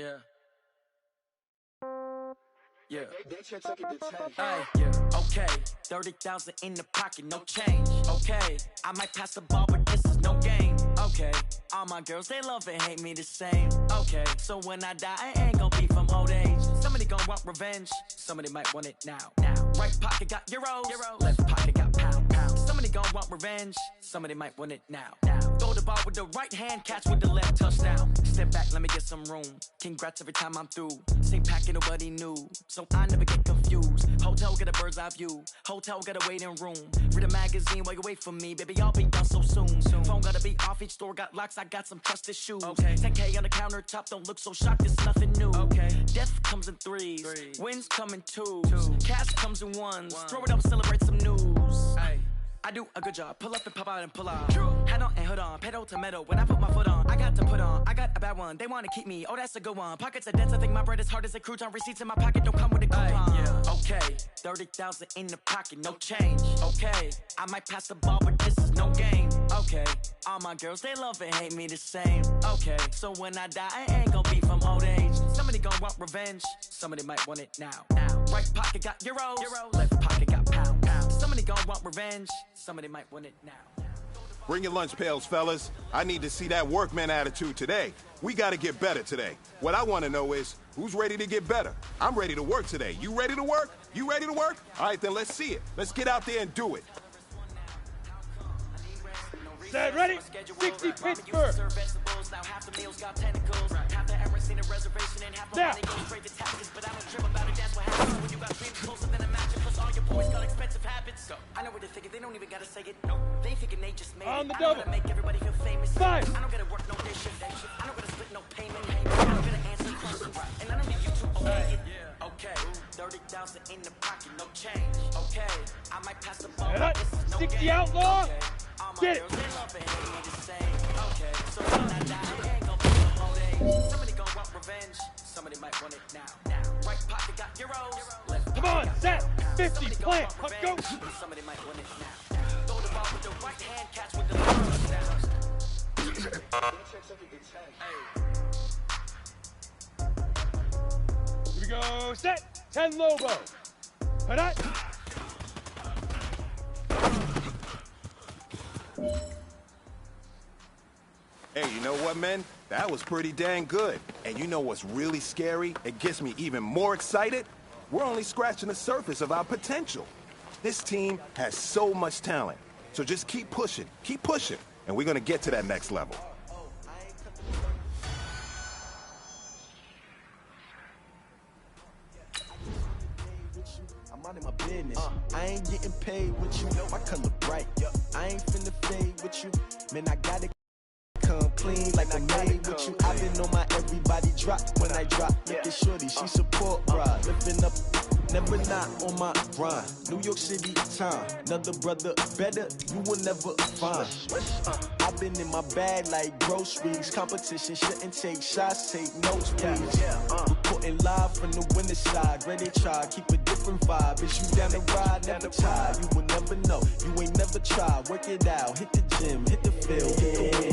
Yeah. Yeah. Hey, yeah. Okay, 30,000 in the pocket, no change. Okay, I might pass the ball, but this is no game. Okay, all my girls, they love and hate me the same. Okay, so when I die, I ain't gonna be from old age. Somebody gonna want revenge, somebody might want it now. Right pocket got euros, left pocket got pound. Somebody gonna want revenge, somebody might want it now. Throw the ball with the right hand, catch with the left, touchdown. Step back, let me get some room. Congrats every time I'm through. Same packet, nobody knew, so I never get confused. Hotel get a bird's eye view, hotel get a waiting room. Read a magazine while you wait for me, baby, I'll be done so soon. Phone gotta be off, each store got locks, I got some trusted shoes. 10K on the countertop, don't look so shocked, it's nothing new. Death comes in threes, wins come in twos, cash comes in ones. Throw it up, celebrate some news. I do a good job, pull up and pop out and pull out. Head on and hood on, pedal to metal. When I put my foot on, I got to put on. I got a bad one, they wanna keep me, oh that's a good one. Pockets are dense, I think my bread is hard as a crouton. Receipts in my pocket don't come with a coupon. Okay, 30,000 in the pocket, no change. Okay, I might pass the ball, but this is no game. Okay, all my girls, they love and hate me the same. Okay, so when I die, I ain't gonna be from old age. Somebody gonna want revenge, somebody might want it now. Right pocket got euros, left pocket got pound. Somebody gonna want revenge, somebody might want it now. Bring your lunch pails, fellas. I need to see that workman attitude today. We gotta get better today. What I wanna know is, who's ready to get better? I'm ready to work today. You ready to work? You ready to work? All right, then let's see it. Let's get out there and do it. Set, ready? 60 Pittsburgh. Now. I know what they're thinking, they don't even gotta say it. They thinking they just made on it. The I double. gotta make everybody feel famous. 5. I don't gotta work no day shift. I don't gotta split no payment. I don't gotta answer questions. And I don't need you to obey it. Okay, 30,000 in the pocket, no change. Okay, I might pass the ball. This is no 60 game. outlaw. Okay. Get it. They love and hate me the same. Okay, so when I die, I ain't gonna be no old age. Somebody gonna want revenge, somebody might want it now. Right pocket got euros, left Come on, set. 50, somebody plant, gonna want go. revenge, somebody might want it now. Throw the ball with the right hand, catch with the left. Here we go, set. 10 Lobo. All right. Hey, you know what, men? That was pretty dang good. And you know what's really scary? It gets me even more excited. We're only scratching the surface of our potential. This team has so much talent. So just keep pushing, and we're gonna get to that next level. I'm out of my business. I ain't getting paid with you. My color bright. I ain't finna fade with you. Man, I gotta come clean like I made with you. I've been on my everybody drop when I drop. Look at shorty, she support ride. Lifting up, never not on my grind. New York City time, another brother better, you will never find. I've been in my bag like groceries. Competition shouldn't take shots, take notes, please. Reporting live from the winter side. Ready to try, keep a different vibe. Bitch, you down the ride, never tired. You will never know, you ain't never tried. Work it out, hit the gym, hit the field.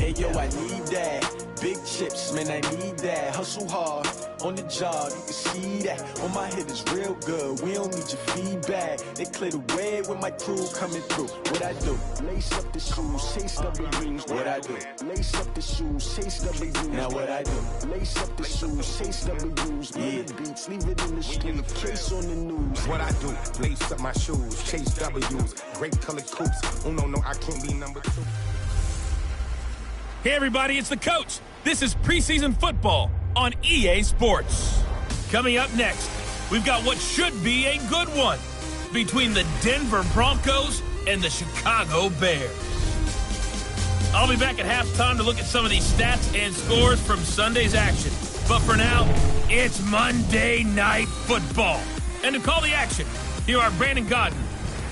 Hey, yo, I need that. Big chips, man, I need that. Hustle hard, on the job, you can see that. On my head is real good, we don't need your feedback. They clear the way with my crew coming through. What I do? Lace up the shoes, chase W's. What I do? Lace up the shoes, chase W's. Now what I do? Lace up the shoes, chase W's. Yeah. Beats, leave it in the street, case on the news. What I do? Lace up my shoes, chase W's. Great colored coops. Oh no, I can't be number 2. Hey everybody, it's the coach. This is preseason football on EA Sports. Coming up next, we've got what should be a good one between the Denver Broncos and the Chicago Bears. I'll be back at halftime to look at some of these stats and scores from Sunday's action. But for now, it's Monday Night Football. And to call the action, here are Brandon Godden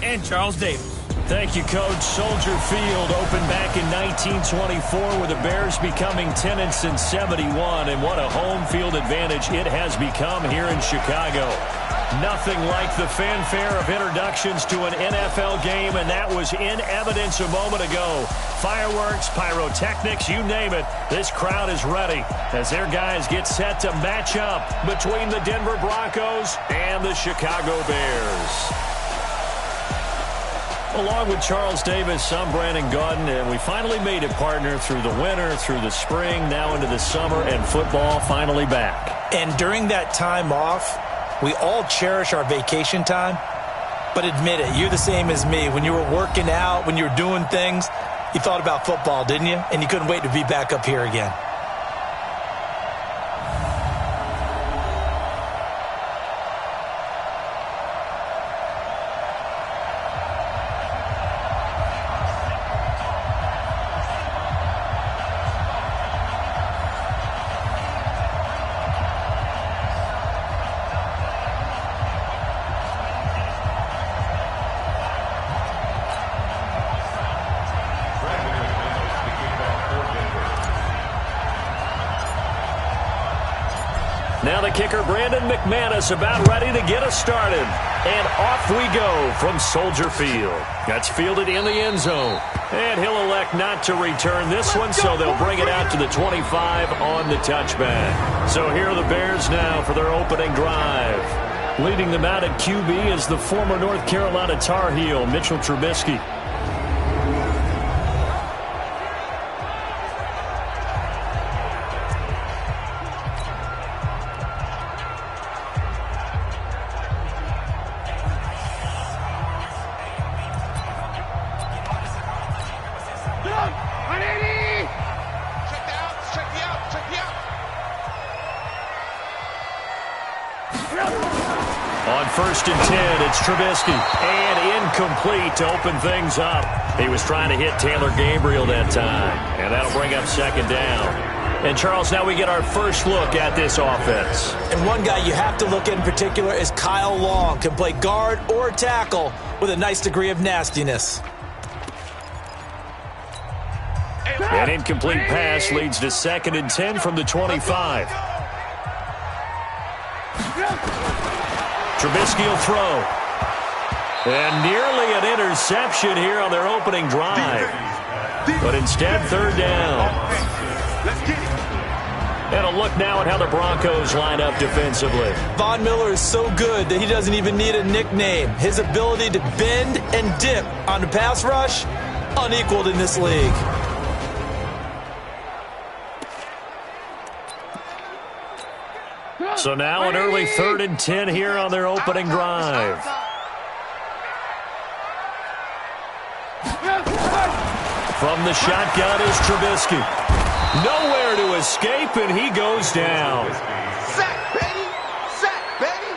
and Charles Davis. Thank you, Coach. Soldier Field opened back in 1924 with the Bears becoming 10 since 71, and what a home field advantage it has become here in Chicago. Nothing like the fanfare of introductions to an NFL game, and that was in evidence a moment ago. Fireworks, pyrotechnics, you name it. This crowd is ready as their guys get set to match up between the Denver Broncos and the Chicago Bears. Along with Charles Davis, I'm Brandon Gaudin, and we finally made it, partner, through the winter, through the spring, now into the summer, and football finally back. And during that time off, we all cherish our vacation time, but admit it, you're the same as me. When you were working out, when you were doing things, you thought about football, didn't you? And you couldn't wait to be back up here again. Now the kicker, Brandon McManus, about ready to get us started. And off we go from Soldier Field. That's fielded in the end zone. And he'll elect not to return this one, so they'll bring it out to the 25 on the touchback. So here are the Bears now for their opening drive. Leading them out at QB is the former North Carolina Tar Heel, Mitchell Trubisky. On 1st and 10, it's Trubisky. And incomplete to open things up. He was trying to hit Taylor Gabriel that time. And that'll bring up 2nd down. And, Charles, now we get our first look at this offense. And one guy you have to look at in particular is Kyle Long. Can play guard or tackle with a nice degree of nastiness. An incomplete pass leads to 2nd and 10 from the 25. Trubisky will throw. And nearly an interception here on their opening drive. But instead, 3rd down. And a look now at how the Broncos line up defensively. Von Miller is so good that he doesn't even need a nickname. His ability to bend and dip on the pass rush, unequaled in this league. So now an early 3rd and 10 here on their opening drive. From the shotgun is Trubisky. Nowhere to escape, and he goes down. Sack, baby! Sack, baby!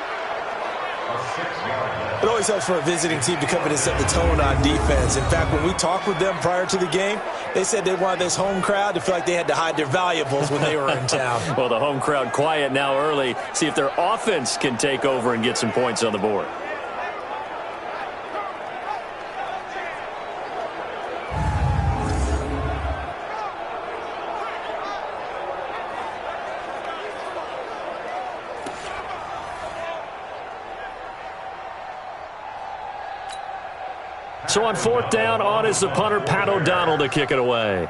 It always helps for a visiting team to come in and set the tone on defense. In fact, when we talked with them prior to the game, they said they wanted this home crowd to feel like they had to hide their valuables when they were in town. Well, the home crowd quiet now early. See if their offense can take over and get some points on the board. So on 4th down, on is the punter, Pat O'Donnell, to kick it away.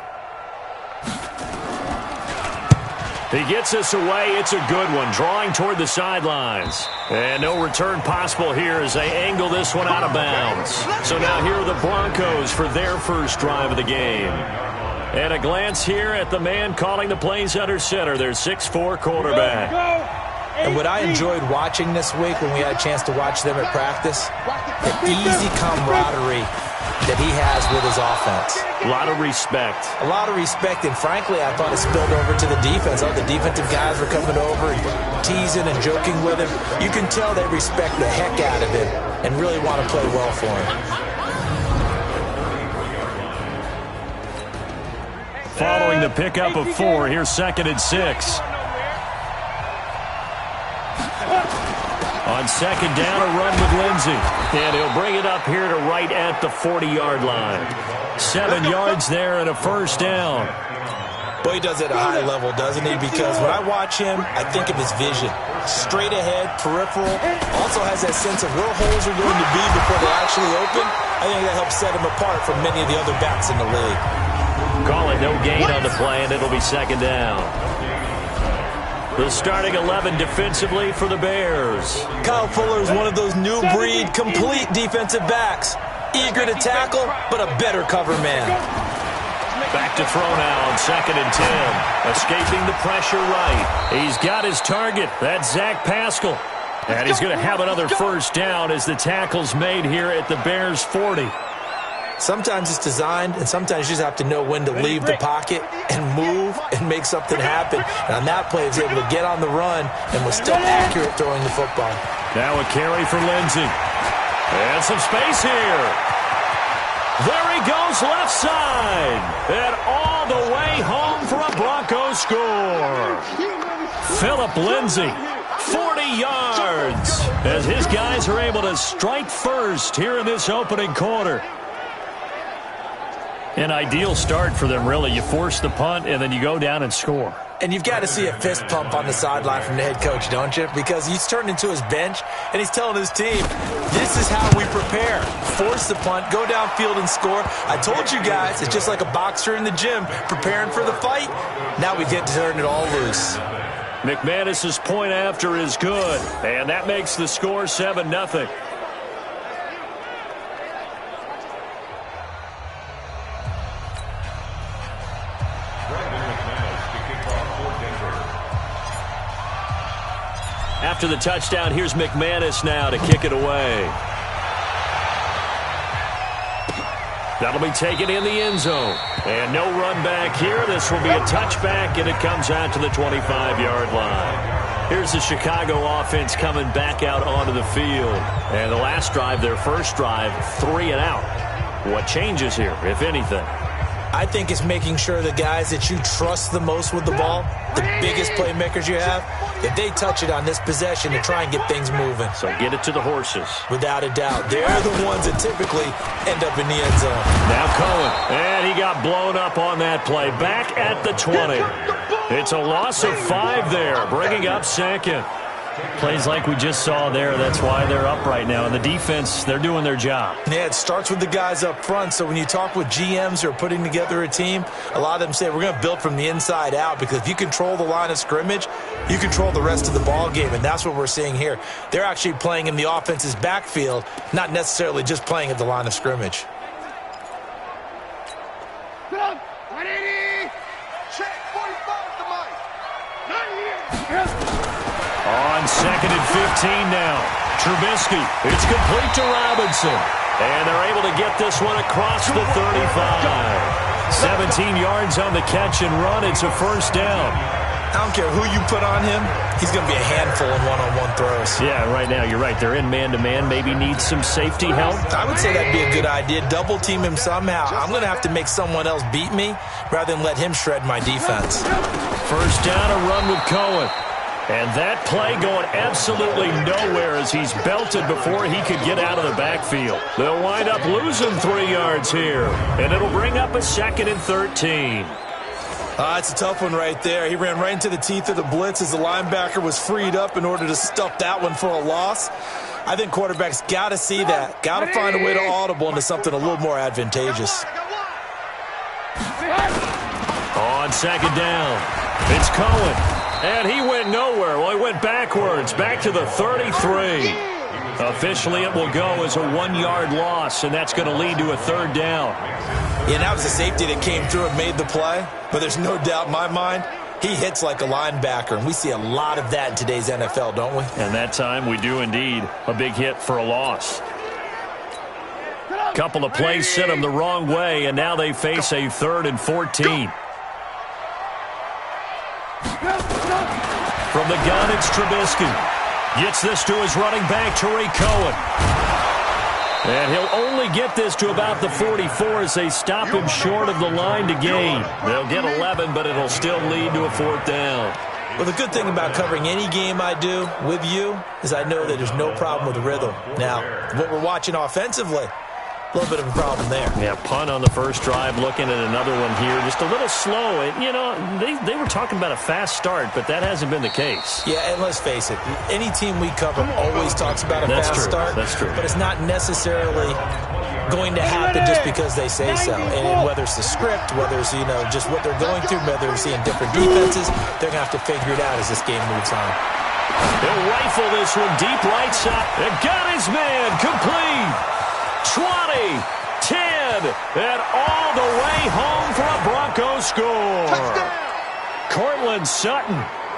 He gets us away. It's a good one, drawing toward the sidelines. And no return possible here as they angle this one out of bounds. So now here are the Broncos for their first drive of the game. And a glance here at the man calling the plays under center, their 6'4" quarterback. And what I enjoyed watching this week when we had a chance to watch them at practice, the easy camaraderie that he has with his offense. A lot of respect. A lot of respect, and frankly, I thought it spilled over to the defense. All the defensive guys were coming over and teasing and joking with him. You can tell they respect the heck out of him and really want to play well for him. Following the pickup of 4, here's 2nd and 6. On 2nd down, a run with Lindsey. And he'll bring it up here to right at the 40-yard line. 7 yards there and a 1st down. Boy, he does it at a high level, doesn't he? Because when I watch him, I think of his vision. Straight ahead, peripheral, also has that sense of where holes are going to be before they actually open. I think that helps set him apart from many of the other backs in the league. Call it no gain on the play, and it'll be second down. The starting 11 defensively for the Bears. Kyle Fuller is one of those new breed, complete defensive backs. Eager to tackle, but a better cover man. Back to throw now on 2nd and 10. Escaping the pressure right. He's got his target. That's Zach Pascal. And he's going to have another first down as the tackle's made here at the Bears' 40. Sometimes it's designed, and sometimes you just have to know when to leave the pocket and move and make something happen. And on that play, he was able to get on the run and was still accurate throwing the football. Now a carry for Lindsey. And some space here. There he goes left side. And all the way home for a Broncos score. Phillip Lindsey, 40 yards. As his guys are able to strike first here in this opening quarter. An ideal start for them, really. You force the punt, and then you go down and score. And you've got to see a fist pump on the sideline from the head coach, don't you? Because he's turned into his bench, and he's telling his team, this is how we prepare. Force the punt, go downfield and score. I told you guys, it's just like a boxer in the gym preparing for the fight. Now we get to turn it all loose. McManus's point after is good, and that makes the score 7-0. After the touchdown, here's McManus now to kick it away. That'll be taken in the end zone. And no run back here. This will be a touchback, and it comes out to the 25-yard line. Here's the Chicago offense coming back out onto the field. And the last drive, their first drive, 3 and out. What changes here, if anything? I think it's making sure the guys that you trust the most with the ball, the biggest playmakers you have, that they touch it on this possession to try and get things moving. So get it to the horses. Without a doubt. They're the ones that typically end up in the end zone. Now Cohen. And he got blown up on that play. Back at the 20. It's a loss of 5 there, bringing up second. Plays like we just saw there, that's why they're up right now. And the defense, they're doing their job. Yeah, it starts with the guys up front. So when you talk with GMs who are putting together a team, a lot of them say we're going to build from the inside out, because if you control the line of scrimmage, you control the rest of the ball game, and that's what we're seeing here. They're actually playing in the offense's backfield, not necessarily just playing at the line of scrimmage. On 2nd and 15 now. Trubisky. It's complete to Robinson. And they're able to get this one across the 35. 17 yards on the catch and run. It's a first down. I don't care who you put on him. He's going to be a handful in one-on-one throws. Yeah, right now, you're right. They're in man-to-man. Maybe need some safety help. I would say that'd be a good idea. Double team him somehow. I'm going to have to make someone else beat me rather than let him shred my defense. First down, a run with Cohen. And that play going absolutely nowhere as he's belted before he could get out of the backfield. They'll wind up losing 3 yards here. And it'll bring up a 2nd and 13. It's a tough one right there. He ran right into the teeth of the blitz as the linebacker was freed up in order to stuff that one for a loss. I think quarterbacks got to see that. Got to find a way to audible into something a little more advantageous. On 2nd down, it's Cohen. And he went nowhere. Well, he went backwards, back to the 33. Officially, it will go as a 1-yard loss, and that's going to lead to a 3rd down. Yeah, that was a safety that came through and made the play. But there's no doubt in my mind, he hits like a linebacker, and we see a lot of that in today's NFL, don't we? And that time, we do indeed. A big hit for a loss. Couple of plays sent them the wrong way, and now they face a 3rd and 14. From the gun, it's Trubisky. Gets this to his running back, Tariq Cohen. And he'll only get this to about the 44 as they stop him short of the line to gain. They'll get 11, but it'll still lead to a 4th down. Well, the good thing about covering any game I do with you is I know that there's no problem with the rhythm. Now, what we're watching offensively, a little bit of a problem there. Yeah, punt on the first drive, looking at another one here. Just a little slow. And, you know, they were talking about a fast start, but that hasn't been the case. Yeah, and let's face it, any team we cover always talks about a fast start. That's true. But it's not necessarily going to happen just because they say so. And whether it's the script, whether it's, you know, just what they're going through, whether they're seeing different defenses, they're going to have to figure it out as this game moves on. He'll rifle this one deep right side. And got his man complete. 20, 10, and all the way home for a Broncos score. Touchdown! Cortland Sutton,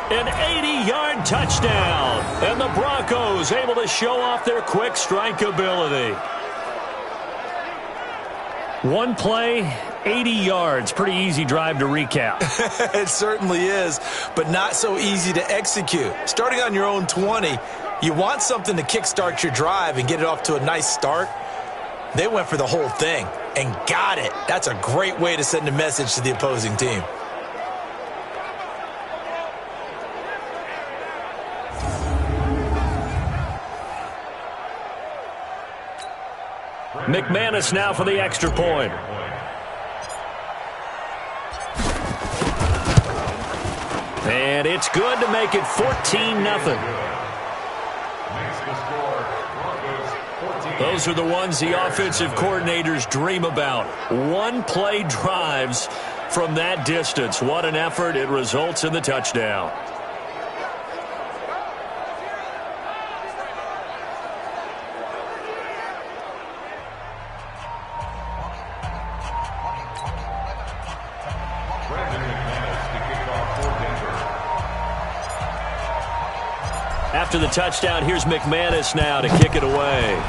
an 80-yard touchdown. And the Broncos able to show off their quick strike ability. One play, 80 yards. Pretty easy drive to recap. It certainly is, but not so easy to execute. Starting on your own 20, you want something to kickstart your drive and get it off to a nice start. They went for the whole thing and got it. That's a great way to send a message to the opposing team. McManus now for the extra point. And it's good to make it 14-0. Those are the ones the offensive coordinators dream about. One-play drives from that distance. What an effort. It results in the touchdown. After the touchdown, here's McManus now to kick it away.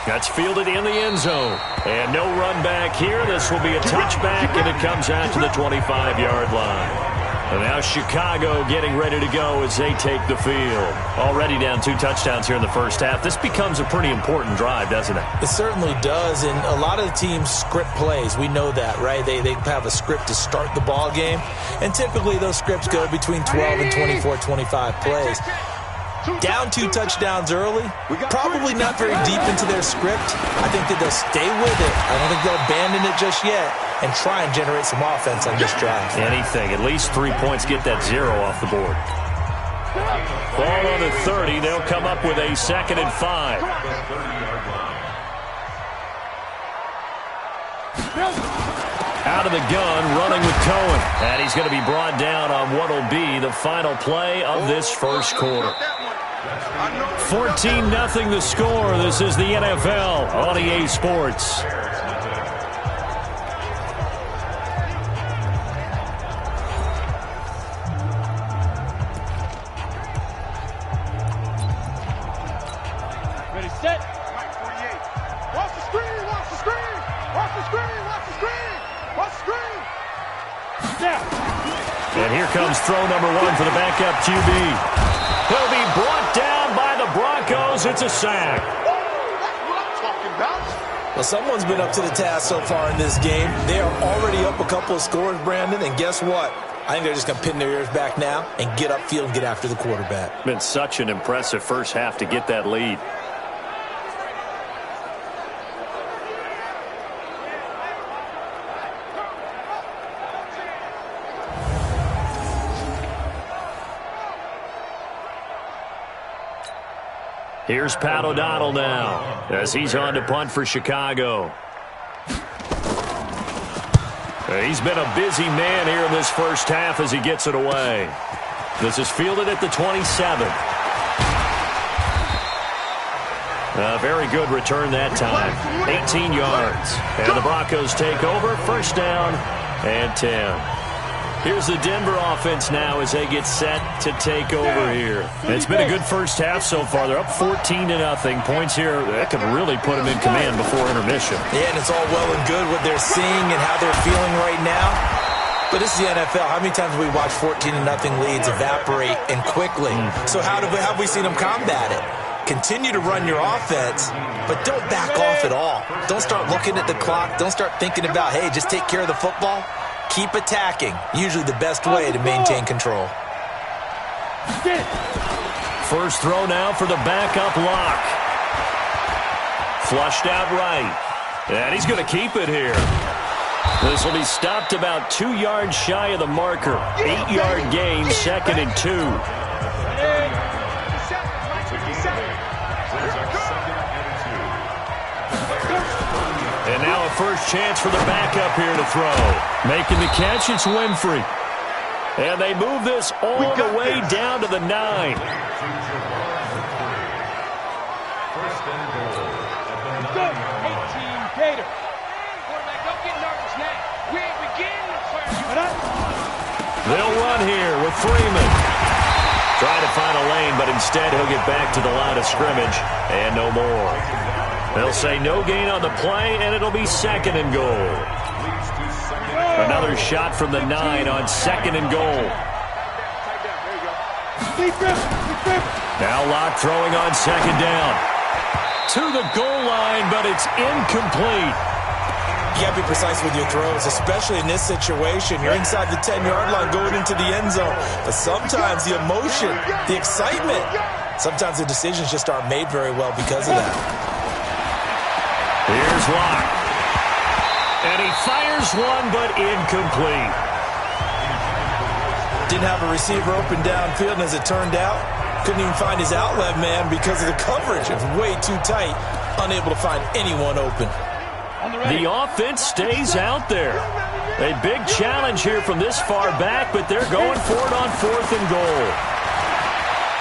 That's fielded in the end zone. And no run back here. This will be a touchback, and it comes out to the 25-yard line. And now Chicago getting ready to go as they take the field. Already down 2 touchdowns here in the first half. This becomes a pretty important drive, doesn't it? It certainly does, and a lot of the teams script plays. We know that, right? They have a script to start the ball game, and typically those scripts go between 12 and 24, 25 plays. Down 2 touchdowns early, probably not very deep into their script. I think that they'll stay with it. I don't think they'll abandon it just yet and try and generate some offense on this drive. Anything. At least 3 points, get that 0 off the board. Ball on the 30. They'll come up with a 2nd and 5. Out of the gun, running with Cohen. And he's going to be brought down on what will be the final play of this first quarter. 14-0 the score. This is the NFL on EA Sports. Ready, set. Watch the screen, watch the screen. Watch the screen, watch the screen. Watch the screen. Snap. And here comes throw number 1 for the backup QB. He'll be brought down by the Broncos. It's a sack. Well, someone's been up to the task so far in this game. They are already up a couple of scores, Brandon, and guess what? I think they're just going to pin their ears back now and get upfield and get after the quarterback. Been such an impressive first half to get that lead. Here's Pat O'Donnell now as he's on to punt for Chicago. He's been a busy man here in this first half as he gets it away. This is fielded at the 27. A very good return that time. 18 yards. And the Broncos take over. First down and 10. Here's the Denver offense now as they get set to take over here. It's been a good first half so far. They're up 14-0. Points here, that could really put them in command before intermission. Yeah, and it's all well and good what they're seeing and how they're feeling right now. But this is the NFL. How many times have we watched 14-0 leads evaporate and quickly? So how have we seen them combat it? Continue to run your offense, but don't back off at all. Don't start looking at the clock. Don't start thinking about, hey, just take care of the football. Keep attacking. Usually the best way to maintain control. First throw now for the backup lock. flushed out right. And he's going to keep it here. This will be stopped about 2 yards shy of the marker. 8-yard gain, 2nd and 2. And now a first chance for the backup here to throw. Making the catch, it's Winfrey. And they move this all the way down to the 9. They'll run here with Freeman. Trying to find a lane, but instead he'll get back to the line of scrimmage and no more. They'll say no gain on the play, and it'll be 2nd and goal. Another shot from the 9 on 2nd and goal. Now Locke throwing on 2nd down. To the goal line, but it's incomplete. You got to be precise with your throws, especially in this situation. You're inside the 10-yard line going into the end zone. But sometimes the emotion, the excitement, sometimes the decisions just aren't made very well because of that. Here's Locke. And he fires one, but incomplete. Didn't have a receiver open downfield, and as it turned out, couldn't even find his outlet man because of the coverage. It was way too tight, unable to find anyone open. The offense stays out there. A big challenge here from this far back, but they're going for it on 4th and goal.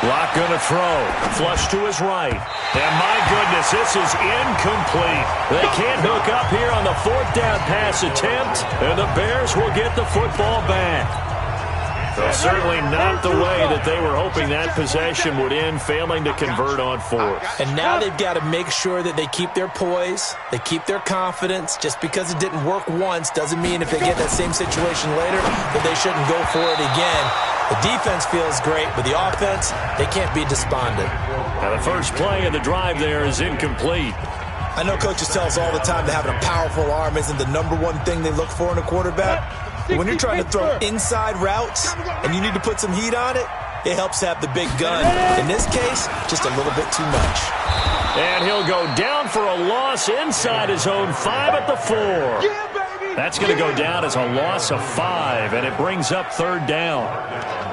Locke going to throw. Flush to his right. And my goodness, this is incomplete. They can't hook up here on the 4th down pass attempt, and the Bears will get the football back. So certainly not the way that they were hoping that possession would end, failing to convert on 4th. And now they've got to make sure that they keep their poise, they keep their confidence. Just because it didn't work once doesn't mean if they get that same situation later that they shouldn't go for it again. The defense feels great, but the offense, they can't be despondent. Now the first play of the drive there is incomplete. I know coaches tell us all the time that having a powerful arm isn't the #1 thing they look for in a quarterback. But when you're trying to throw inside routes and you need to put some heat on it, it helps to have the big gun. In this case, just a little bit too much. And he'll go down for a loss inside his own 5 at the 4. That's going to go down as a loss of 5, and it brings up 3rd down.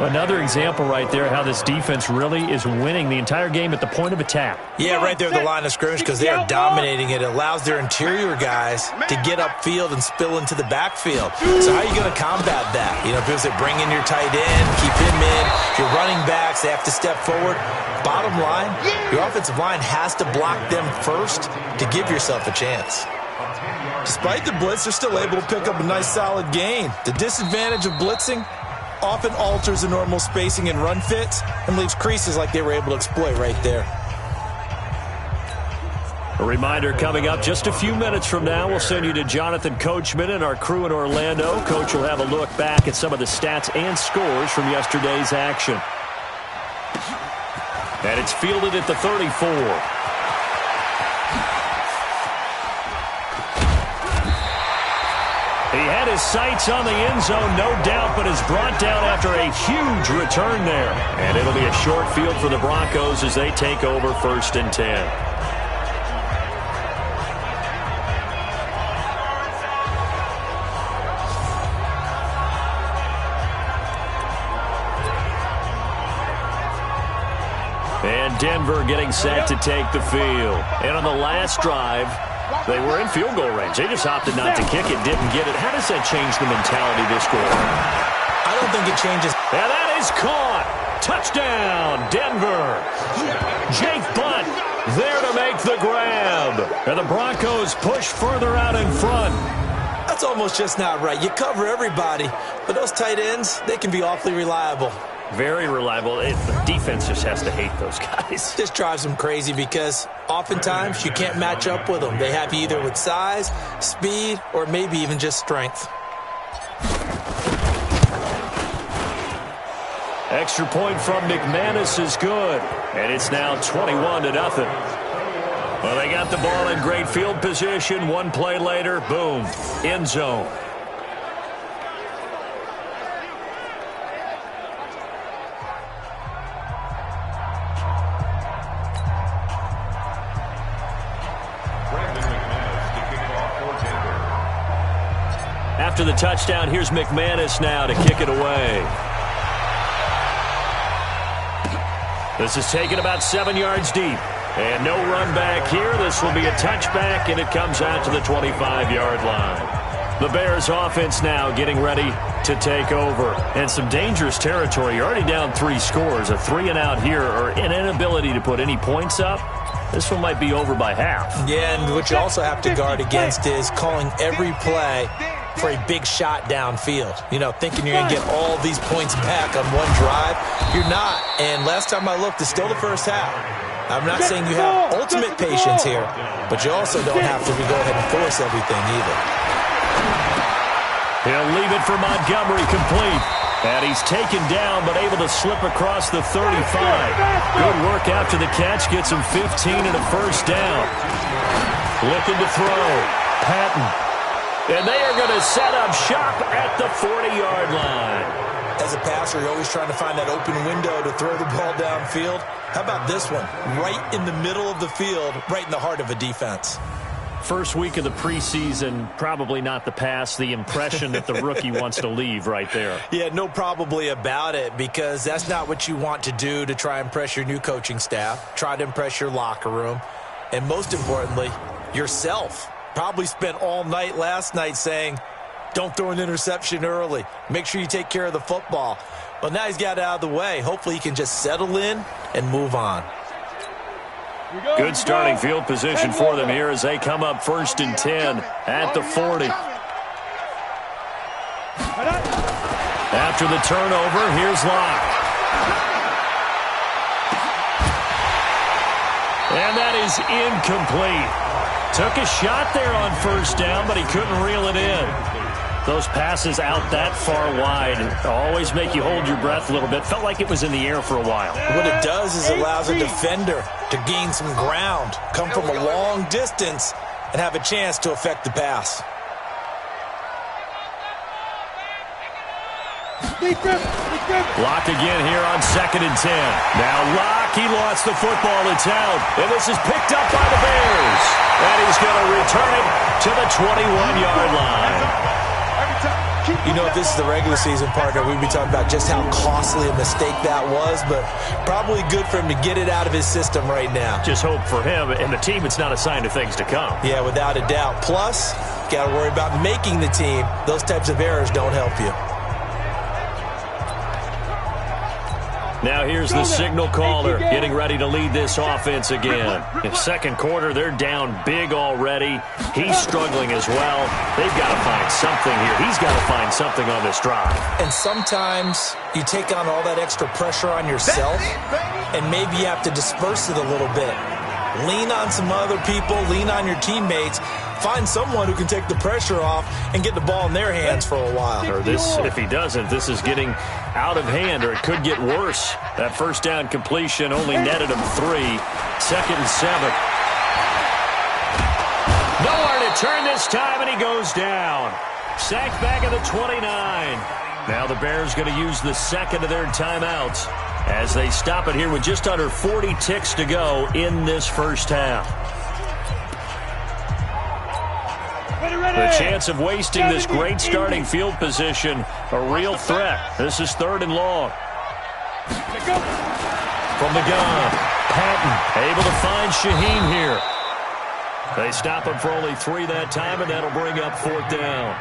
Another example right there how this defense really is winning the entire game at the point of attack. Yeah, right there at the line of scrimmage because they are dominating it. It allows their interior guys to get upfield and spill into the backfield. So how are you going to combat that? You know, people say bring in your tight end, keep him in. Your running backs, they have to step forward. Bottom line, your offensive line has to block them first to give yourself a chance. Despite the blitz, they're still able to pick up a nice solid gain. The disadvantage of blitzing often alters the normal spacing and run fits and leaves creases like they were able to exploit right there. A reminder coming up just a few minutes from now, we'll send you to Jonathan Coachman and our crew in Orlando. Coach will have a look back at some of the stats and scores from yesterday's action. And it's fielded at the 34. He had his sights on the end zone, no doubt, but is brought down after a huge return there. And it'll be a short field for the Broncos as they take over 1st and 10. And Denver getting set to take the field. And on the last drive, they were in field goal range. They just opted not to kick it, didn't get it. How does that change the mentality this goal? I don't think it changes. And that is caught. Touchdown, Denver. Jake Butt there to make the grab. And the Broncos push further out in front. That's almost just not right. You cover everybody, but those tight ends, they can be awfully reliable. Very reliable. The defense just has to hate those guys. This drives them crazy because oftentimes you can't match up with them. They have you either with size, speed, or maybe even just strength. Extra point from McManus is good. And it's now 21-0. Well, they got the ball in great field position. One play later, boom, end zone. after the touchdown. Here's McManus now to kick it away. This is taken about 7 yards deep. And no run back here. This will be a touchback, and it comes out to the 25-yard line. The Bears offense now getting ready to take over. And some dangerous territory. You're already down 3 scores. A 3-and-out here, or an inability to put any points up. This one might be over by half. Yeah, and what you also have to guard against is calling every play for a big shot downfield. You know, thinking you're going to get all these points back on one drive. You're not. And last time I looked, it's still the first half. I'm not saying you have ultimate patience here, but you also don't have to go ahead and force everything either. He'll leave it for Montgomery complete. And he's taken down, but able to slip across the 35. Good work after the catch. Gets him 15 and a first down. Looking to throw. Patton. And they are going to set up shop at the 40-yard line. As a passer, you're always trying to find that open window to throw the ball downfield. How about this one? Right in the middle of the field, right in the heart of a defense. First week of the preseason, probably not the pass, the impression that the rookie wants to leave right there. Yeah, no probably about it, because that's not what you want to do to try and impress your new coaching staff, try to impress your locker room, and most importantly, yourself. Probably spent all night last night saying, don't throw an interception early. Make sure you take care of the football. But now he's got it out of the way. Hopefully he can just settle in and move on. Good starting field position for them here as they come up 1st and 10 at the 40. After the turnover, here's Locke. And that is incomplete. Took a shot there on 1st down, but he couldn't reel it in. Those passes out that far wide always make you hold your breath a little bit. Felt like it was in the air for a while. What it does is it allows a defender to gain some ground, come from a long distance, and have a chance to affect the pass. Locke again here on 2nd and 10. Now Locke, he lost the football. It's out. And this is picked up by the Bears. And he's going to return it to the 21-yard line. You know, if this is the regular season, partner, we'd be talking about just how costly a mistake that was, but probably good for him to get it out of his system right now. Just hope for him and the team it's not a sign of things to come. Yeah, without a doubt. Plus, got to worry about making the team. Those types of errors don't help you. Now here's the signal caller getting ready to lead this offense again. In 2nd quarter, they're down big already. He's struggling as well. They've got to find something here. He's got to find something on this drive. And sometimes you take on all that extra pressure on yourself, and maybe you have to disperse it a little bit. Lean on some other people, lean on your teammates. Find someone who can take the pressure off and get the ball in their hands for a while. Or this, if he doesn't, this is getting out of hand, or it could get worse. That 1st down completion only netted him 3. 2nd and 7. Nowhere to turn this time, and he goes down. Sacked back at the 29. Now the Bears going to use the 2nd of their timeouts as they stop it here with just under 40 ticks to go in this 1st half. The chance of wasting this great starting field position, a real threat. This is 3rd and long. From the gun, Patton able to find Shaheen here. They stop him for only 3 that time, and that'll bring up 4th down.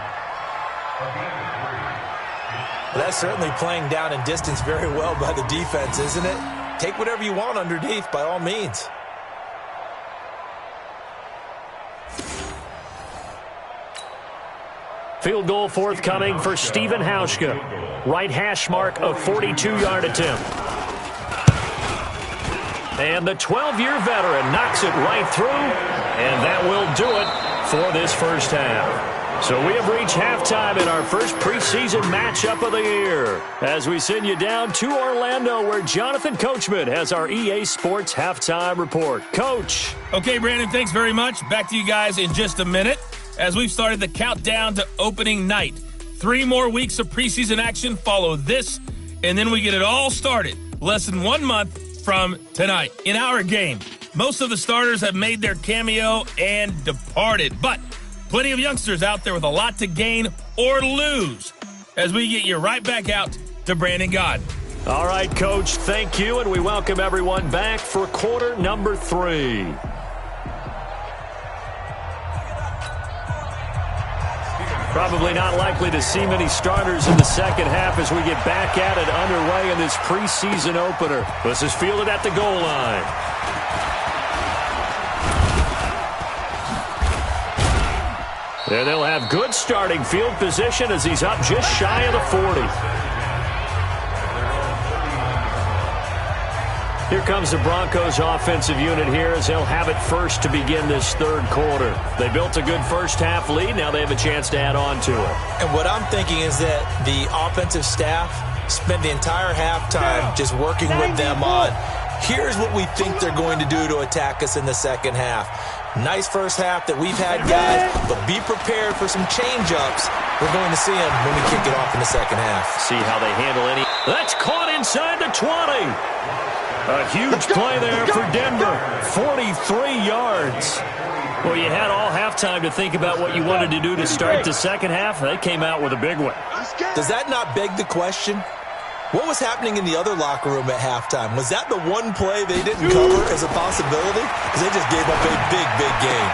Well, that's certainly playing down in distance very well by the defense, isn't it? Take whatever you want underneath, by all means. Field goal forthcoming for Stephen Hauschka. Right hash mark of 42-yard attempt. And the 12-year veteran knocks it right through, and that will do it for this 1st half. So we have reached halftime in our first preseason matchup of the year as we send you down to Orlando, where Jonathan Coachman has our EA Sports halftime report. Coach. Okay, Brandon, thanks very much. Back to you guys in just a minute as we've started the countdown to opening night. 3 more weeks of preseason action follow this, and then we get it all started less than 1 month from tonight. In our game, most of the starters have made their cameo and departed, but Plenty of youngsters out there with a lot to gain or lose as we get you right back out to Brandon Gaudin. All right, Coach, thank you, and we welcome everyone back for quarter number 3. Probably not likely to see many starters in the second half as we get back at it underway in this preseason opener. This is fielded at the goal line. And they'll have good starting field position as he's up just shy of the 40. Here comes the Broncos offensive unit here as they'll have it first to begin this third quarter. They built a good first half lead. Now they have a chance to add on to it. And what I'm thinking is that the offensive staff spent the entire halftime just working with them on, here's what we think they're going to do to attack us in the second half. Nice first half that we've had, guys, but be prepared for some change-ups. We're going to see them when we kick it off in the second half. See how they handle any. That's caught inside the 20. A huge play there for Denver. 43 yards. Well, you had all halftime to think about what you wanted to do to start the second half. They came out with a big one. Does that not beg the question? What was happening in the other locker room at halftime? Was that the one play they didn't cover as a possibility? Because they just gave up a big, big game.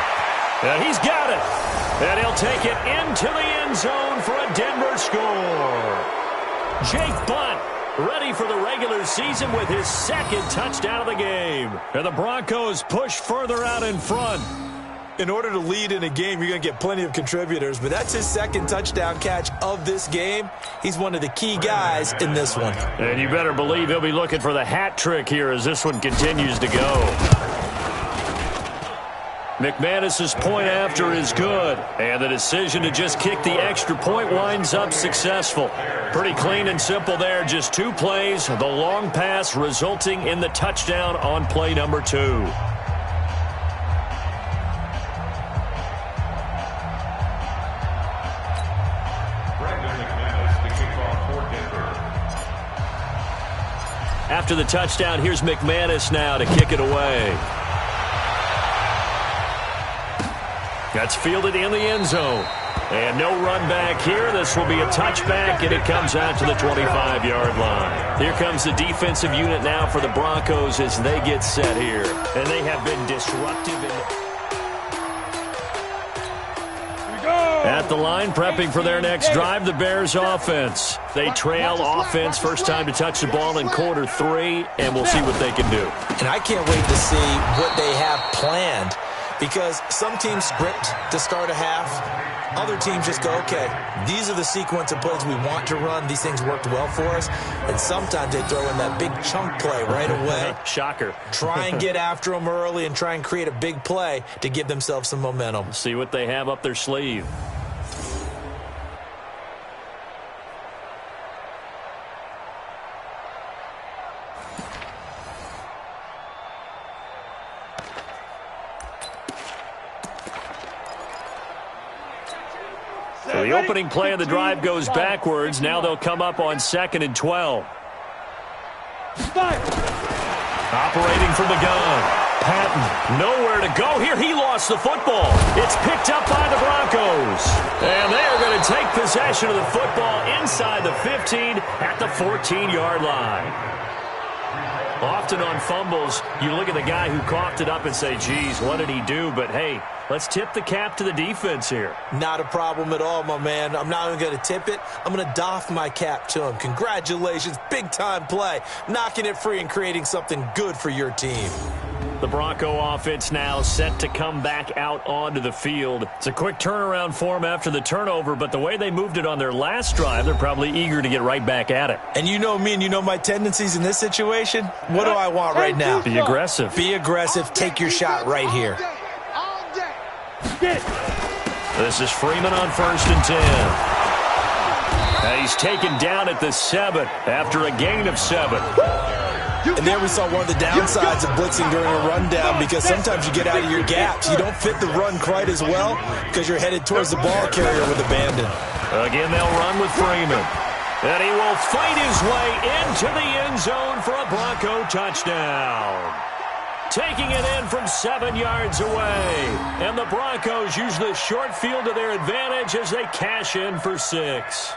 And he's got it. And he'll take it into the end zone for a Denver score. Jake Bunt ready for the regular season with his second touchdown of the game. And the Broncos push further out in front. In order to lead in a game, you're going to get plenty of contributors, but that's his second touchdown catch of this game. He's one of the key guys in this one. And you better believe he'll be looking for the hat trick here as this one continues to go. McManus's point after is good, and the decision to just kick the extra point winds up successful. Pretty clean and simple there, just 2 plays, the long pass resulting in the touchdown on play number 2. After the touchdown, here's McManus now to kick it away. That's fielded in the end zone. And no run back here. This will be a touchback, and it comes out to the 25-yard line. Here comes the defensive unit now for the Broncos as they get set here. And they have been disruptive at the line, prepping for their next drive, the Bears offense. They trail offense, first time to touch the ball in quarter 3, and we'll see what they can do. And I can't wait to see what they have planned, because some teams script to start a half. Other teams just go, okay, these are the sequence of plays we want to run. These things worked well for us. And sometimes they throw in that big chunk play right away. Shocker. Try and get after them early and try and create a big play to give themselves some momentum. See what they have up their sleeve. So the opening play of the drive goes backwards. Now they'll come up on 2nd and 12. Operating from the gun. Patton, nowhere to go here. He lost the football. It's picked up by the Broncos. And they are going to take possession of the football inside the 15 at the 14-yard line. Often on fumbles, you look at the guy who coughed it up and say, geez, what did he do? But, hey, let's tip the cap to the defense here. Not a problem at all, my man. I'm not even going to tip it. I'm going to doff my cap to him. Congratulations. Big-time play. Knocking it free and creating something good for your team. The Bronco offense now set to come back out onto the field. It's a quick turnaround for them after the turnover, but the way they moved it on their last drive, they're probably eager to get right back at it. And you know me and you know my tendencies in this situation. What do I want right now? Be aggressive. Be aggressive. Take your shot right here. This is Freeman on 1st and 10. And he's taken down at the 7 after a gain of 7. And there we saw one of the downsides of blitzing during a rundown, because sometimes you get out of your gaps. You don't fit the run quite as well because you're headed towards the ball carrier with abandon. Again, they'll run with Freeman. And he will fight his way into the end zone for a Bronco touchdown. taking it in from 7 yards away. And the Broncos use the short field to their advantage as they cash in for 6.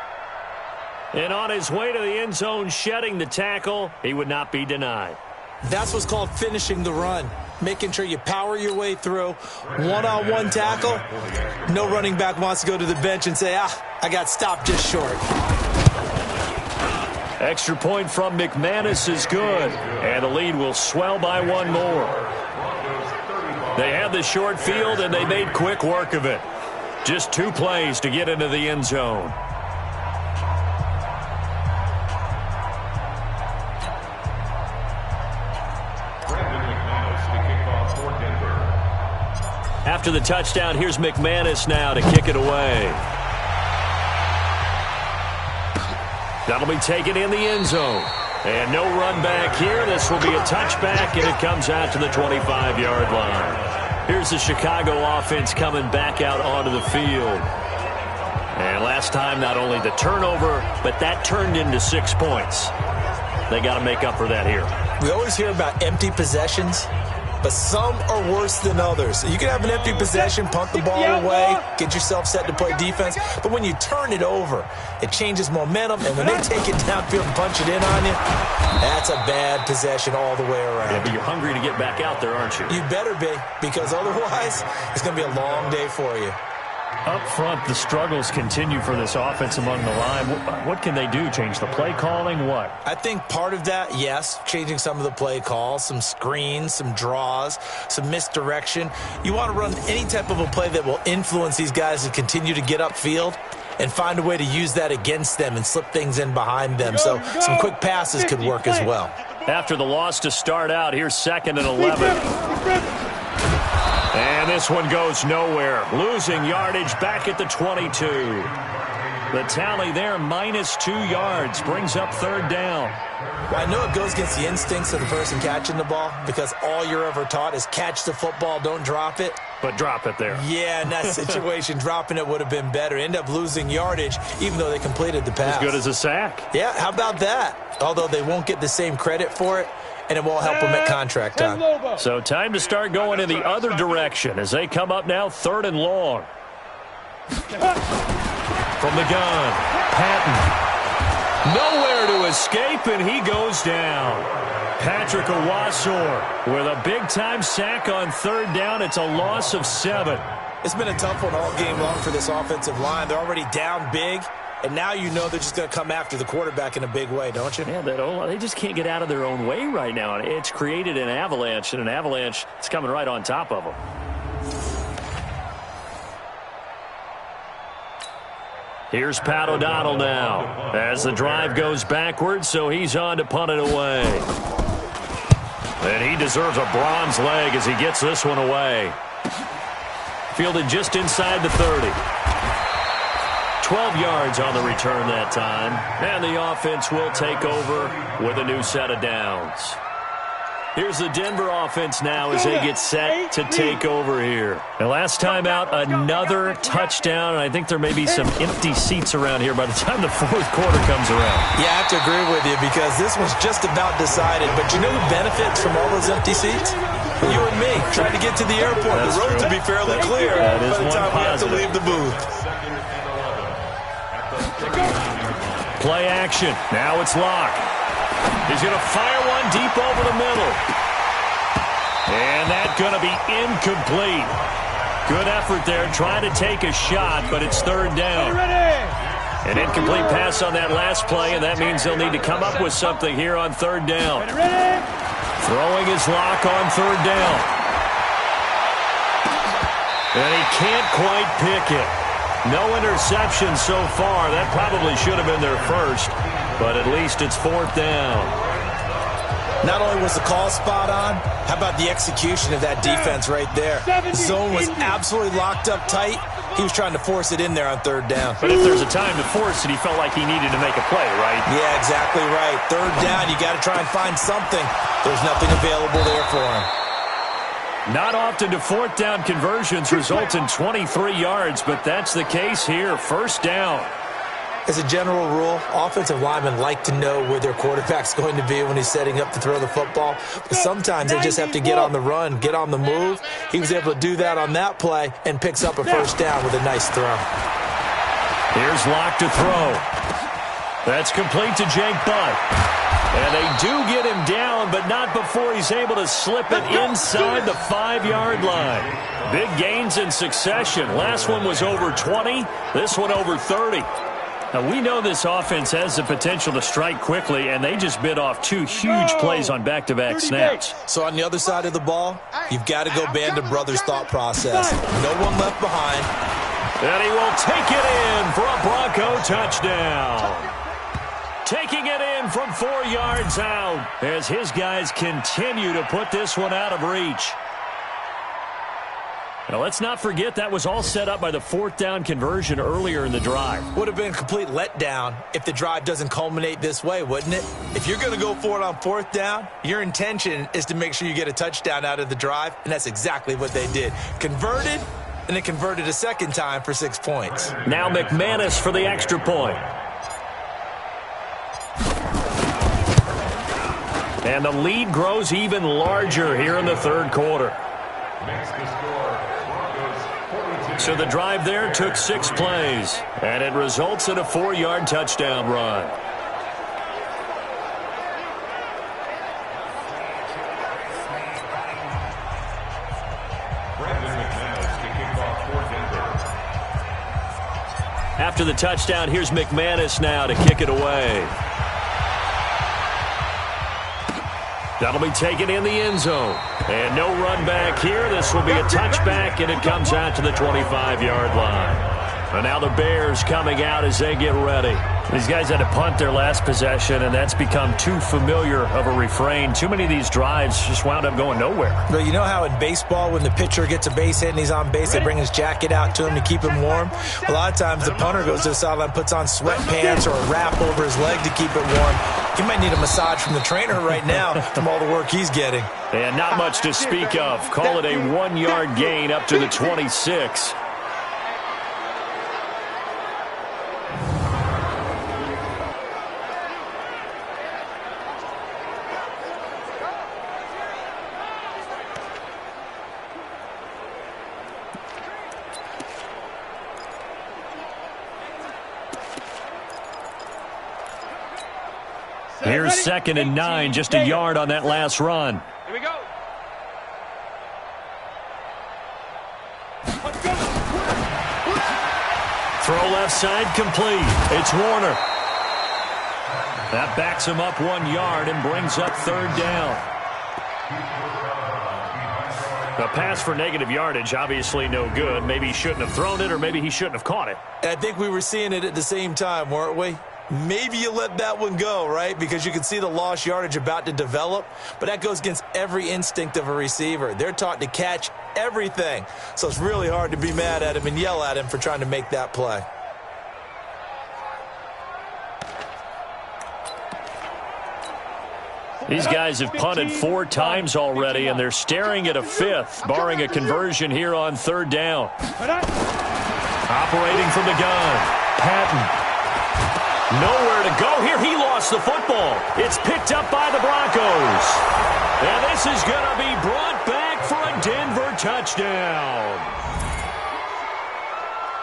And on his way to the end zone, shedding the tackle, he would not be denied. That's what's called finishing the run. Making sure you power your way through. One-on-one tackle. No running back wants to go to the bench and say, I got stopped just short. Extra point from McManus is good. And the lead will swell by 1 more. They had the short field, and they made quick work of it. Just 2 plays to get into the end zone. After the touchdown, here's McManus now to kick it away. That'll be taken in the end zone. And no run back here. This will be a touchback, and it comes out to the 25-yard line. Here's the Chicago offense coming back out onto the field. And last time, not only the turnover, but that turned into 6 points. They got to make up for that here. We always hear about empty possessions, but some are worse than others. You can have an empty possession, punt the ball away, get yourself set to play defense, but when you turn it over, it changes momentum, and when they take it downfield and punch it in on you, that's a bad possession all the way around. Yeah, but you're hungry to get back out there, aren't you? You better be, because otherwise, it's going to be a long day for you. Up front, the struggles continue for this offense among the line. What can they do? Change the play calling? What? I think part of that, yes, changing some of the play calls, some screens, some draws, some misdirection. You want to run any type of a play that will influence these guys to continue to get upfield and find a way to use that against them and slip things in behind them. So some quick passes could work as well. After the loss to start out, here's 2nd and 11. And this one goes nowhere. Losing yardage back at the 22. The tally there, -2 yards, brings up 3rd down. Well, I know it goes against the instincts of the person catching the ball because all you're ever taught is catch the football, don't drop it. But drop it there. Yeah, in that situation, dropping it would have been better. End up losing yardage, even though they completed the pass. As good as a sack. Yeah, how about that? Although they won't get the same credit for it, and it won't help them at contract time. So time to start going in the other direction as they come up now 3rd and long. From the gun, Patton. Nowhere to escape, and he goes down. Patrick Owasor with a big-time sack on 3rd down. It's a loss of 7. It's been a tough one all game long for this offensive line. They're already down big. And now you know they're just going to come after the quarterback in a big way, don't you? Yeah, they just can't get out of their own way right now. It's created an avalanche, and an avalanche is coming right on top of them. Here's Pat O'Donnell now as the drive goes backwards, so he's on to punt it away. And he deserves a bronze leg as he gets this one away. Fielded just inside the 30. 12 yards on the return that time. And the offense will take over with a new set of downs. Here's the Denver offense now as they get set to take over here. And last time out, another touchdown. And I think there may be some empty seats around here by the time the 4th quarter comes around. Yeah, I have to agree with you because this one's just about decided. But you know who benefits from all those empty seats? You and me, trying to get to the airport. That's the road to be fairly clear by the time we have to leave the booth. Play action. Now it's Locke. He's going to fire one deep over the middle. And that's going to be incomplete. Good effort there trying to take a shot, but it's 3rd down. An incomplete pass on that last play, and that means they'll need to come up with something here on 3rd down. Throwing his Locke on 3rd down. And he can't quite pick it. No interception so far. That probably should have been their first, but at least it's 4th down. Not only was the call spot on, how about the execution of that defense right there? Zone was absolutely locked up tight. He was trying to force it in there on 3rd down. But if there's a time to force it, he felt like he needed to make a play, right? Yeah, exactly right. 3rd down, you got to try and find something. There's nothing available there for him. Not often do 4th down conversions result in 23 yards, but that's the case here. 1st down. As a general rule, offensive linemen like to know where their quarterback's going to be when he's setting up to throw the football. But sometimes they just have to get on the run, get on the move. He was able to do that on that play and picks up a first down with a nice throw. Here's Locke to throw. That's complete to Jake Butt. And they do get him down, but not before he's able to slip it inside the 5-yard line. Big gains in succession. Last one was over 20. This one over 30. Now, we know this offense has the potential to strike quickly, and they just bit off 2 huge plays on back-to-back snaps. So on the other side of the ball, you've got to go band of brothers thought process. No one left behind. And he will take it in for a Bronco touchdown. Taking it in from 4 yards out as his guys continue to put this one out of reach. Now, let's not forget that was all set up by the 4th down conversion earlier in the drive. Would have been a complete letdown if the drive doesn't culminate this way, wouldn't it? If you're going to go for it on 4th down, your intention is to make sure you get a touchdown out of the drive, and that's exactly what they did. Converted, and then converted a second time for 6 points. Now McManus for the extra point. And the lead grows even larger here in the 3rd quarter. So the drive there took 6 plays, and it results in a 4-yard touchdown run. After the touchdown, here's McManus now to kick it away. That'll be taken in the end zone. And no run back here. This will be a touchback, and it comes out to the 25-yard line. And now the Bears coming out as they get ready. These guys had to punt their last possession, and that's become too familiar of a refrain. Too many of these drives just wound up going nowhere. But you know how in baseball, when the pitcher gets a base hit and he's on base, they bring his jacket out to him to keep him warm? A lot of times the punter goes to the sideline, puts on sweatpants or a wrap over his leg to keep it warm. He might need a massage from the trainer right now from all the work he's getting. And not much to speak of. Call it a 1-yard gain up to the 26. Here's 2nd and 9, just a yard on that last run. Here we go. Throw left side complete. It's Warner. That backs him up 1 yard and brings up 3rd down. The pass for negative yardage, obviously no good. Maybe he shouldn't have thrown it, or maybe he shouldn't have caught it. I think we were seeing it at the same time, weren't we? Maybe you let that one go, right? Because you can see the lost yardage about to develop. But that goes against every instinct of a receiver. They're taught to catch everything. So it's really hard to be mad at him and yell at him for trying to make that play. These guys have punted 4 times already, and they're staring at a 5th, barring a conversion here on 3rd down. Operating from the gun, Patton. Nowhere to go here. He lost the football. It's picked up by the Broncos. And this is going to be brought back for a Denver touchdown.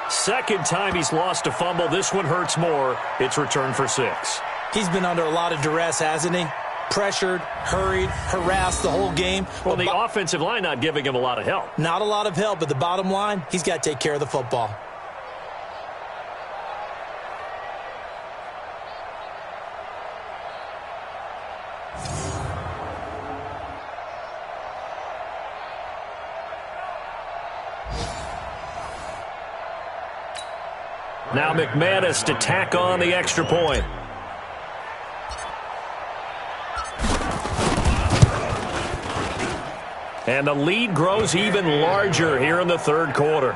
2nd time he's lost a fumble. This one hurts more. It's returned for 6. He's been under a lot of duress, hasn't he? Pressured, hurried, harassed the whole game. Well, the offensive line not giving him a lot of help. Not a lot of help, but the bottom line, he's got to take care of the football. Now McManus to tack on the extra point. And the lead grows even larger here in the 3rd quarter.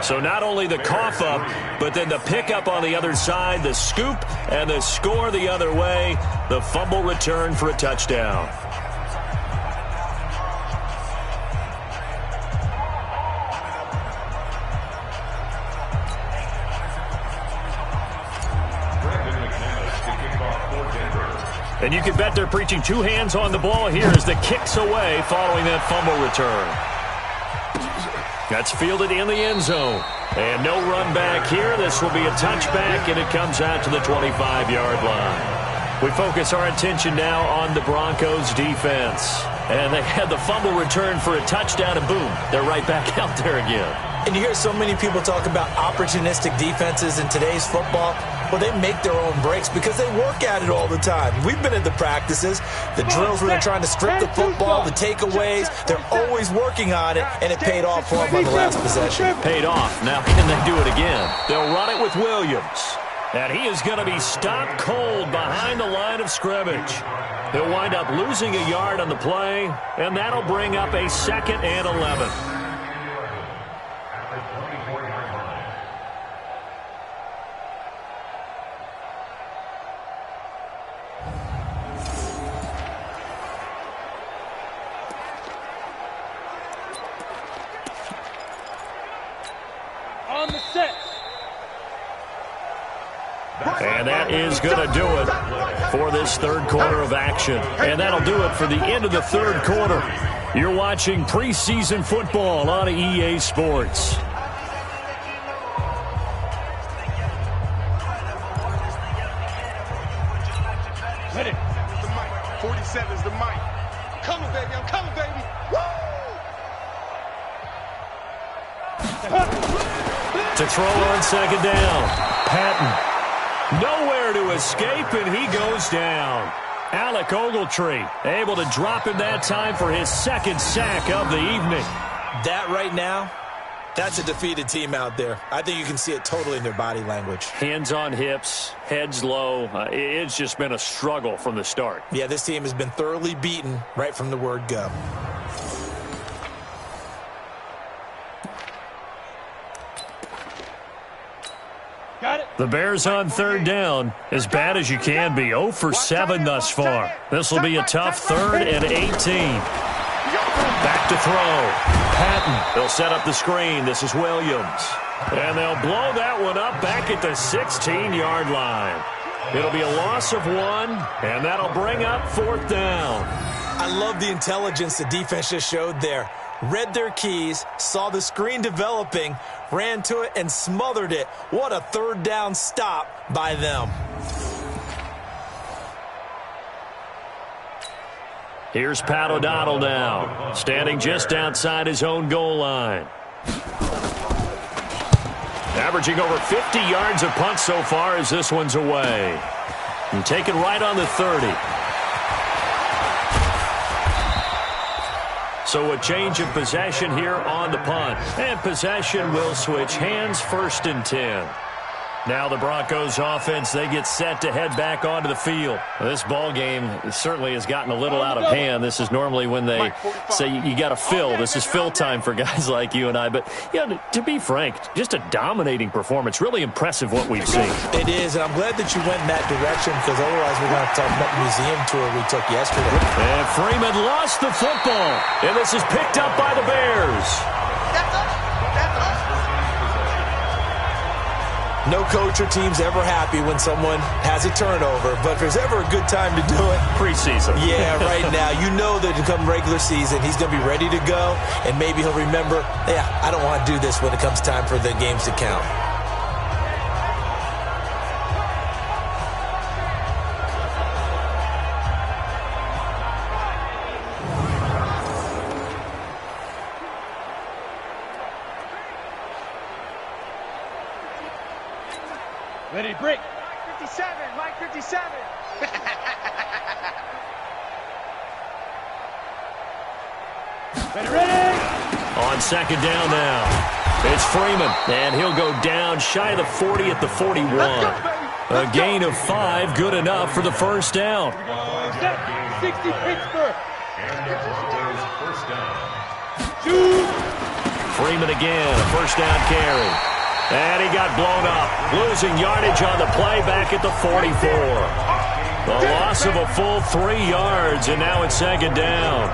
So not only the cough up, but then the pickup on the other side, the scoop, and the score the other way. The fumble return for a touchdown. And you can bet they're preaching two hands on the ball here as the kick's away following that fumble return. That's fielded in the end zone. And no run back here. This will be a touchback, and it comes out to the 25-yard line. We focus our attention now on the Broncos' defense. And they had the fumble return for a touchdown, and boom, they're right back out there again. And you hear so many people talk about opportunistic defenses in today's football. Well, they make their own breaks because they work at it all the time. We've been at the practices, the drills where they're trying to strip the football, the takeaways. They're always working on it, and it paid off for them on the last possession. Paid off. Now can they do it again? They'll run it with Williams. And he is going to be stopped cold behind the line of scrimmage. He'll wind up losing a yard on the play, and that'll bring up a 2nd and 11. On the set. And that is going to do it for this third quarter of action. And that'll do it for the end of the third quarter. You're watching preseason football on EA Sports. Ready. The mic. 47's the mic. Coming, baby. I'm coming, baby. Woo! To throw on 2nd down. Patton. Nowhere to escape, and he goes down. Alec Ogletree able to drop him that time for his 2nd sack of the evening. That right now, that's a defeated team out there. I think you can see it totally in their body language. Hands on hips, heads low. It's just been a struggle from the start. Yeah, this team has been thoroughly beaten right from the word go. Got it. The Bears on 3rd down, as bad as you can be. 0 for 7 thus far. This will be a tough 3rd and 18. Back to throw. Patton. They'll set up the screen. This is Williams. And they'll blow that one up back at the 16-yard line. It'll be a loss of 1, and that'll bring up 4th down. I love the intelligence the defense just showed there. Read their keys, saw the screen developing, ran to it, and smothered it. What a 3rd down stop by them. Here's Pat O'Donnell now, standing just outside his own goal line. Averaging over 50 yards a punt so far as this one's away. And taken right on the 30. So a change of possession here on the punt. And possession will switch hands, 1st and 10. Now the Broncos offense, they get set to head back onto the field. This ball game certainly has gotten a little out of hand. This is normally when they say you got to fill. This is fill time for guys like you and I. But, you know, to be frank, just a dominating performance. Really impressive what we've seen. It is, and I'm glad that you went in that direction because otherwise we're going to have to talk about the museum tour we took yesterday. And Freeman lost the football. And this is picked up by the Bears. That's us. That's us. No coach or team's ever happy when someone has a turnover, but if there's ever a good time to do it, preseason. Yeah, right now. You know that come regular season, he's going to be ready to go, and maybe he'll remember, yeah, I don't want to do this when it comes time for the games to count. Ready, break. 57, Mike 57. ready. On 2nd down now. It's Freeman, and he'll go down shy of the 40 at the 41. A gain of 5, good enough for the 1st down. 60 Pittsburgh. Freeman again, a 1st down carry. And he got blown up, losing yardage on the play back at the 44. The loss of a full 3 yards, and now it's 2nd down.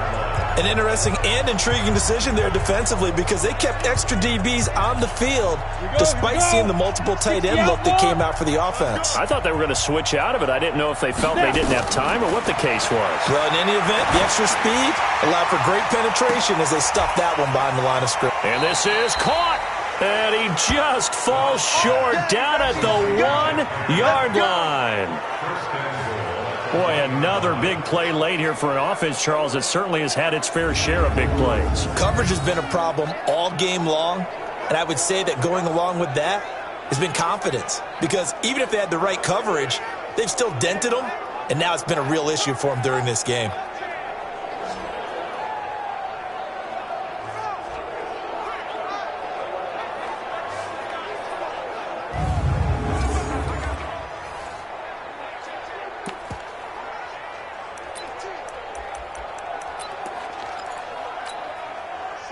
An interesting and intriguing decision there defensively because they kept extra DBs on the field despite seeing the multiple tight end look that came out for the offense. I thought they were going to switch out of it. I didn't know if they felt they didn't have time or what the case was. Well, in any event, the extra speed allowed for great penetration as they stuffed that one behind the line of scrimmage. And this is caught. And he just falls short down at the 1-yard line. Boy, another big play late here for an offense, Charles, that certainly has had its fair share of big plays. Coverage has been a problem all game long, and I would say that going along with that has been confidence. Because even if they had the right coverage, they've still dented them, and now it's been a real issue for them during this game.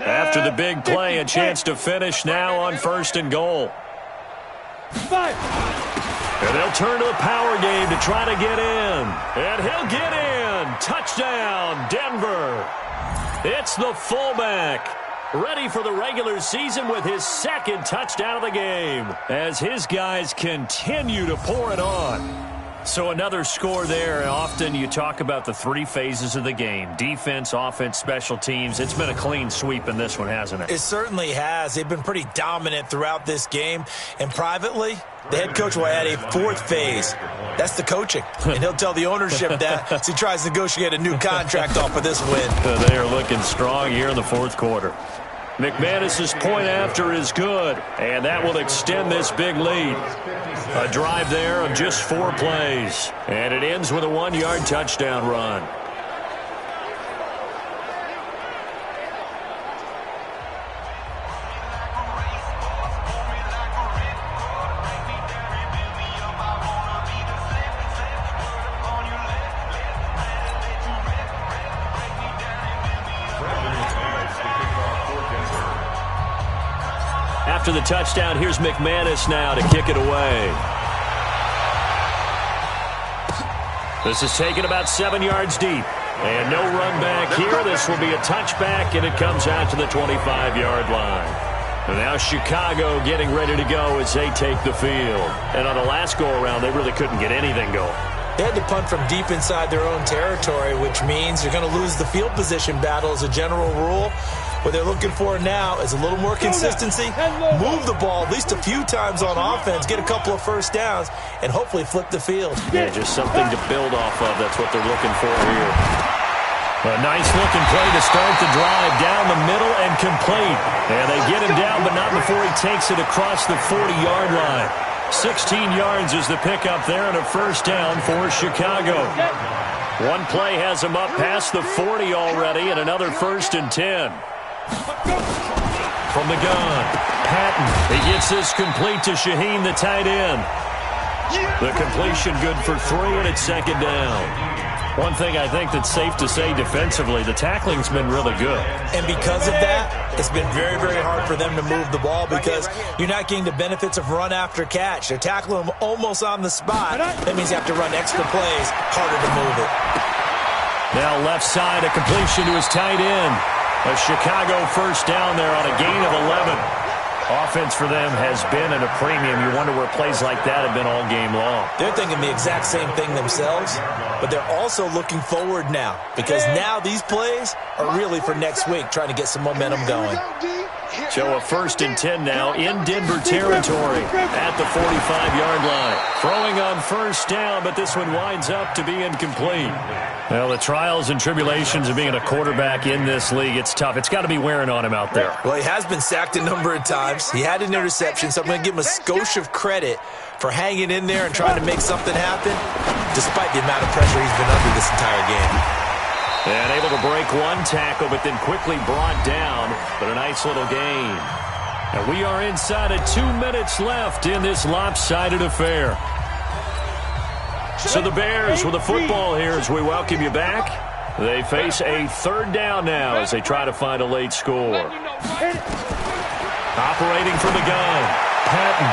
After the big play, a chance to finish now on 1st and goal. And they'll turn to the power game to try to get in. And he'll get in. Touchdown, Denver. It's the fullback, ready for the regular season with his 2nd touchdown of the game as his guys continue to pour it on. So another score there. Often you talk about the 3 phases of the game: defense, offense, special teams. It's been a clean sweep in this one, hasn't it? It certainly has. They've been pretty dominant throughout this game. And privately, the head coach will add a 4th phase. That's the coaching. And he'll tell the ownership that as he tries to negotiate a new contract off of this win. They are looking strong here in the 4th quarter. McManus's point after is good, and that will extend this big lead. A drive there of just 4 plays, and it ends with a 1-yard touchdown run. After the touchdown, here's McManus now to kick it away. This is taken about 7 yards deep. And no run back here. This will be a touchback, and it comes out to the 25-yard line. And now Chicago getting ready to go as they take the field. And on the last go-around, they really couldn't get anything going. They had to punt from deep inside their own territory, which means you're going to lose the field position battle as a general rule. What they're looking for now is a little more consistency, move the ball at least a few times on offense, get a couple of first downs, and hopefully flip the field. Yeah, just something to build off of. That's what they're looking for here. A nice-looking play to start the drive down the middle and complete. And they get him down, but not before he takes it across the 40-yard line. 16 yards is the pickup there and a first down for Chicago. One play has him up past the 40 already and another 1st and 10. From the gun, Patton. He gets this complete to Shaheen, the tight end. The completion good for 3, and it's 2nd down. One thing I think that's safe to say defensively, the tackling's been really good. And because of that, it's been very, very hard for them to move the ball because you're not getting the benefits of run after catch. They're tackling them almost on the spot. That means you have to run extra plays, harder to move it. Now left side, a completion to his tight end. A Chicago first down there on a gain of 11. Offense for them has been at a premium. You wonder where plays like that have been all game long. They're thinking the exact same thing themselves, but they're also looking forward now because now these plays are really for next week, trying to get some momentum going. So a 1st and 10 now in Denver territory at the 45-yard line. Throwing on first down, but this one winds up to be incomplete. Well, the trials and tribulations of being a quarterback in this league, it's tough. It's got to be wearing on him out there. Well, he has been sacked a number of times. He had an interception, so I'm going to give him a skosh of credit for hanging in there and trying to make something happen, despite the amount of pressure he's been under this entire game. And able to break one tackle, but then quickly brought down, but a nice little gain. And we are inside of 2 minutes left in this lopsided affair. So the Bears with the football here as we welcome you back. They face a 3rd down now as they try to find a late score. Operating from the gun, Patton.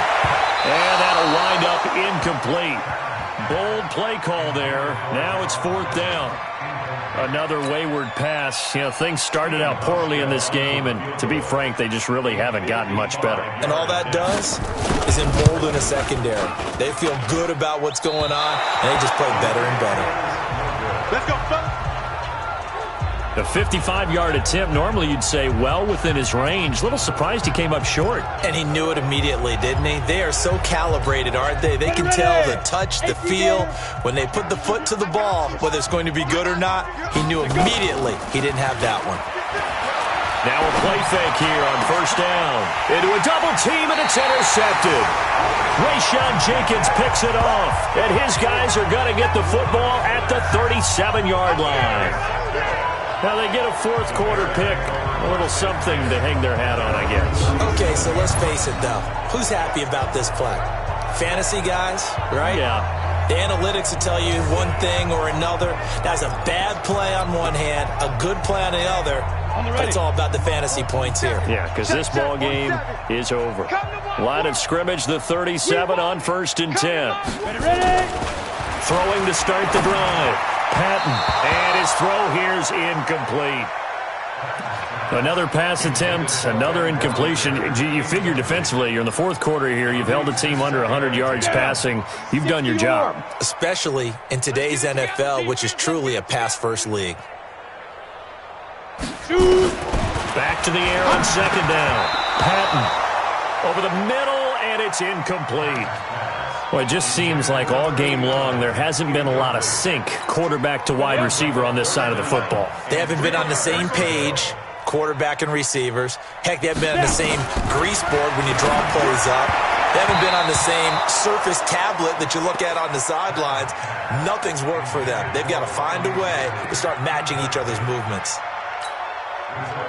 And that'll wind up incomplete. Bold play call there. Now it's 4th down. Another wayward pass. You know, things started out poorly in this game, and to be frank, they just really haven't gotten much better. And all that does is embolden a secondary. They feel good about what's going on, and they just play better and better. Let's go, fellas. The 55-yard attempt, normally you'd say well within his range. Little surprised he came up short. And he knew it immediately, didn't he? They are so calibrated, aren't they? They can tell the touch, the feel. When they put the foot to the ball, whether it's going to be good or not, he knew immediately he didn't have that one. Now a play fake here on 1st down. Into a double team, and it's intercepted. Rayshawn Jenkins picks it off, and his guys are going to get the football at the 37-yard line. Now they get a 4th quarter pick. A little something to hang their hat on, I guess. Okay, so let's face it, though. Who's happy about this play? Fantasy guys, right? Yeah. The analytics will tell you one thing or another. That's a bad play on one hand, a good play on the other. But it's all about the fantasy points here. Yeah, because this ball game is over. Line of scrimmage, the 37 on 1st and 10. Ready? Throwing to start the drive. Patton, and his throw here's incomplete. Another pass attempt, another incompletion. You figure defensively, you're in the 4th quarter here. You've held a team under 100 yards passing. You've done your job. Especially in today's NFL, which is truly a pass-first league. Back to the air on 2nd down. Patton over the middle, and it's incomplete. Well, it just seems like all game long there hasn't been a lot of sync quarterback to wide receiver on this side of the football. They haven't been on the same page, quarterback and receivers. Heck, they haven't been on the same grease board when you draw plays up. They haven't been on the same surface tablet that you look at on the sidelines. Nothing's worked for them. They've got to find a way to start matching each other's movements.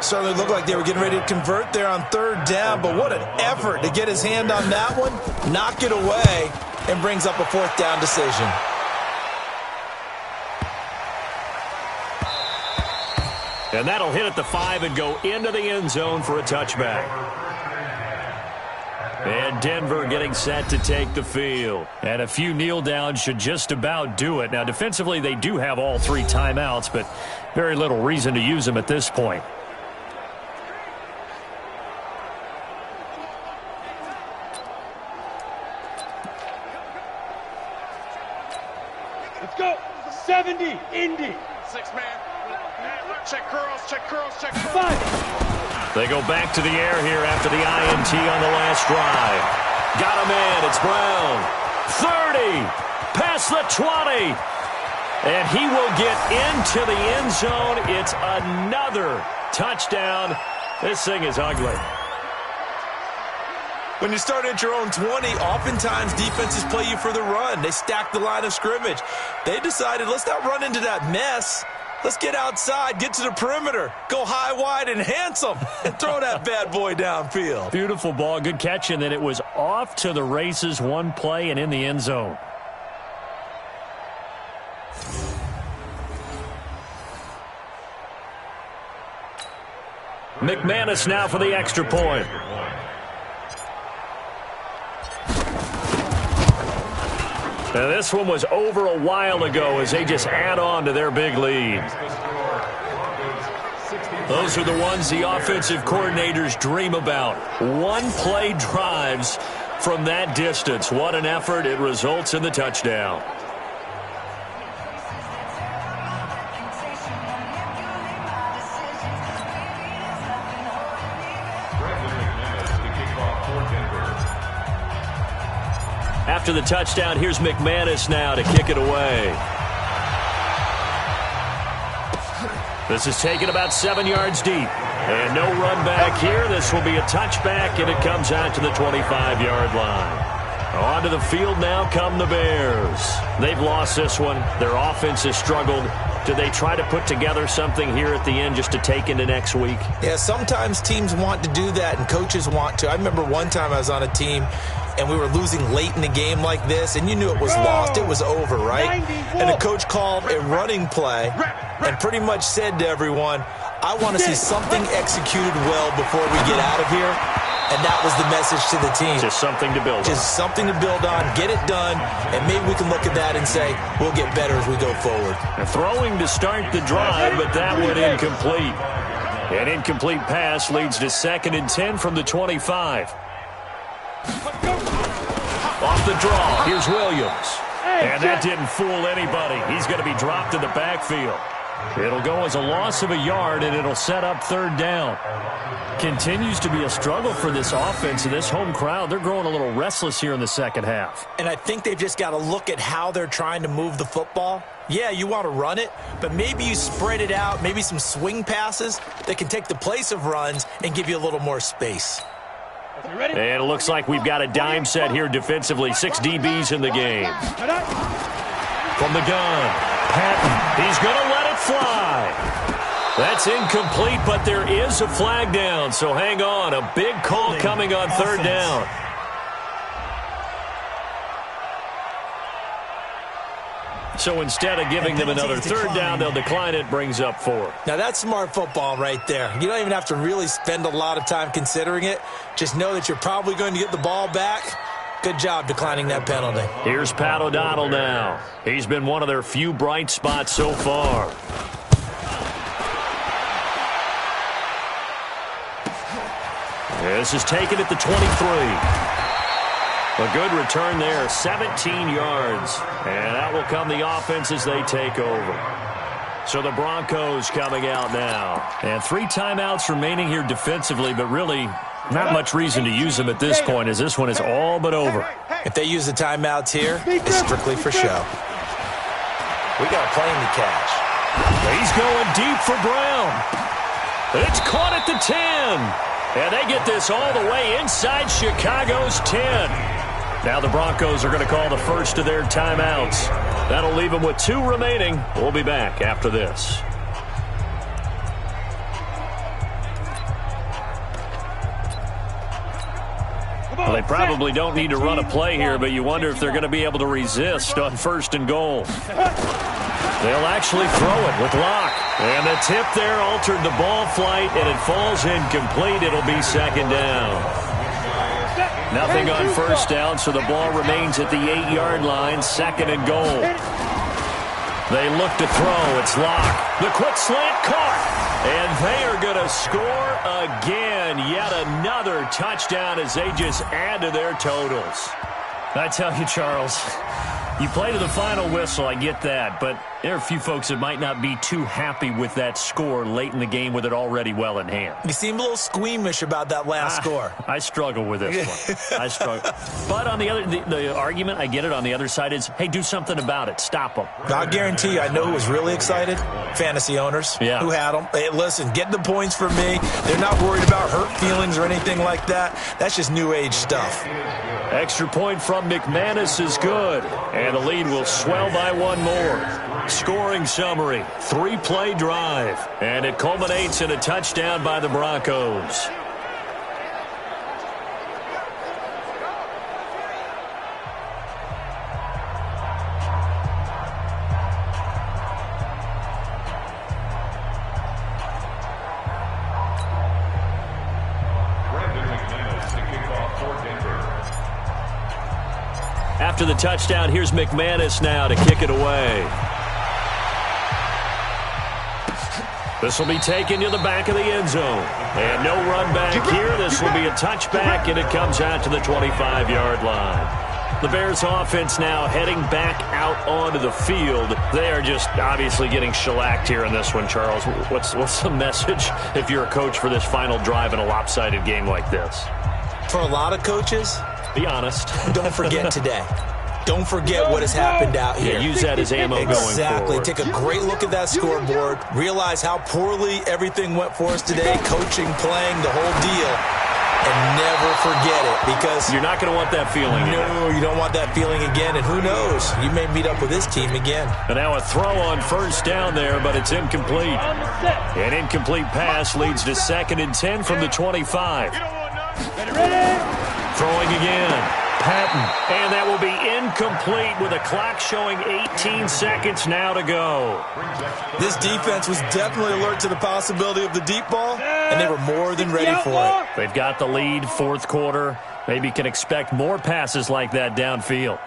Certainly looked like they were getting ready to convert there on 3rd down, but what an effort to get his hand on that one, knock it away, and brings up a 4th down decision. And that'll hit at the 5 and go into the end zone for a touchback. And Denver getting set to take the field. And a few kneel downs should just about do it. Now, defensively, they do have all 3 timeouts, but very little reason to use them at this point. Let's go. 70, Indy. 6-man. Check curls, check curls, check curls. 5. They go back to the air here after the INT on the last drive. Got a man. It's Brown. 30. Past the 20. And he will get into the end zone. It's another touchdown. This thing is ugly. When you start at your own 20, oftentimes defenses play you for the run. They stack the line of scrimmage. They decided, let's not run into that mess. Let's get outside, get to the perimeter, go high, wide, and handsome, and throw that bad boy downfield. Beautiful ball, good catch, and then it was off to the races, one play, and in the end zone. McManus now for the extra point. Now this one was over a while ago as they just add on to their big lead. Those are the ones the offensive coordinators dream about. One-play drives from that distance. What an effort. It results in the touchdown. After the touchdown, here's McManus now to kick it away. This is taken about 7 yards deep. And no run back here. This will be a touchback, and it comes out to the 25-yard line. Onto the field now come the Bears. They've lost this one. Their offense has struggled. Do they try to put together something here at the end just to take into next week? Yeah, sometimes teams want to do that, and coaches want to. I remember one time I was on a team, and we were losing late in the game like this, and you knew it was lost. It was over, right? And the coach called a running play and pretty much said to everyone, I want to see something executed well before we get out of here. And that was the message to the team. Just something to build on. Just something to build on, get it done, and maybe we can look at that and say, we'll get better as we go forward. And throwing to start the drive, but that went incomplete. An incomplete pass leads to 2nd and 10 from the 25. Off the draw, here's Williams. And that didn't fool anybody. He's going to be dropped in the backfield. It'll go as a loss of a yard, and it'll set up 3rd down. Continues to be a struggle for this offense and this home crowd. They're growing a little restless here in the second half. And I think they've just got to look at how they're trying to move the football. Yeah, you want to run it, but maybe you spread it out, maybe some swing passes that can take the place of runs and give you a little more space. And it looks like we've got a dime set here defensively. 6 DBs in the game. From the gun, Patton. He's going to let it fly. That's incomplete, but there is a flag down, so hang on. A big call coming on 3rd down. So instead of giving them another 3rd down, they'll decline it, brings up 4. Now, that's smart football right there. You don't even have to really spend a lot of time considering it. Just know that you're probably going to get the ball back. Good job declining that penalty. Here's Pat O'Donnell now. He's been one of their few bright spots so far. This is taken at the 23. A good return there, 17 yards. And that will come the offense as they take over. So the Broncos coming out now. And 3 timeouts remaining here defensively, but really not much reason to use them at this point as this one is all but over. If they use the timeouts here, it's strictly for show. We got a plane to catch. He's going deep for Brown. It's caught at the 10. And they get this all the way inside Chicago's 10. Now the Broncos are going to call the first of their timeouts. That'll leave them with 2 remaining. We'll be back after this. Well, they probably don't need to run a play here, but you wonder if they're going to be able to resist on 1st and goal. They'll actually throw it with Locke. And the tip there altered the ball flight, and it falls incomplete. It'll be 2nd down. Nothing on 1st down, so the ball remains at the 8-yard line, 2nd and goal. They look to throw. It's Locke. The quick slant caught. And they are going to score again. Yet another touchdown as they just add to their totals. I tell you, Charles, you play to the final whistle, I get that, but there are a few folks that might not be too happy with that score late in the game with it already well in hand. You seem a little squeamish about that last score. I struggle with this one. I struggle. But on the other, the argument, I get it, on the other side is, hey, do something about it. Stop them. I'll guarantee you, I know who was really excited. Fantasy owners who had them. Hey, listen, get the points for me. They're not worried about hurt feelings or anything like that. That's just new age stuff. Extra point from McManus is good. And the lead will swell by 1 more. Scoring summary, 3-play drive. And it culminates in a touchdown by the Broncos. After the touchdown, here's McManus now to kick it away. This will be taken to the back of the end zone. And no run back here. This will be a touchback, and it comes out to the 25-yard line. The Bears offense now heading back out onto the field. They are just obviously getting shellacked here in this one, Charles. What's the message if you're a coach for this final drive in a lopsided game like this? For a lot of coaches, be honest. Don't forget today. Don't forget what has happened out here. Yeah, use that as ammo going forward. Exactly. Take a great look at that scoreboard. Realize how poorly everything went for us today. Coaching, playing, the whole deal. And never forget it, because you're not going to want that feeling again. No, you don't want that feeling again. And who knows? You may meet up with this team again. And now a throw on 1st down there, but it's incomplete. An incomplete pass leads to 2nd and 10 from the 25. Throwing again. Patton. And that will be incomplete with a clock showing 18 seconds now to go. This defense was definitely alert to the possibility of the deep ball, and they were more than ready for it. They've got the lead, fourth quarter. Maybe can expect more passes like that downfield.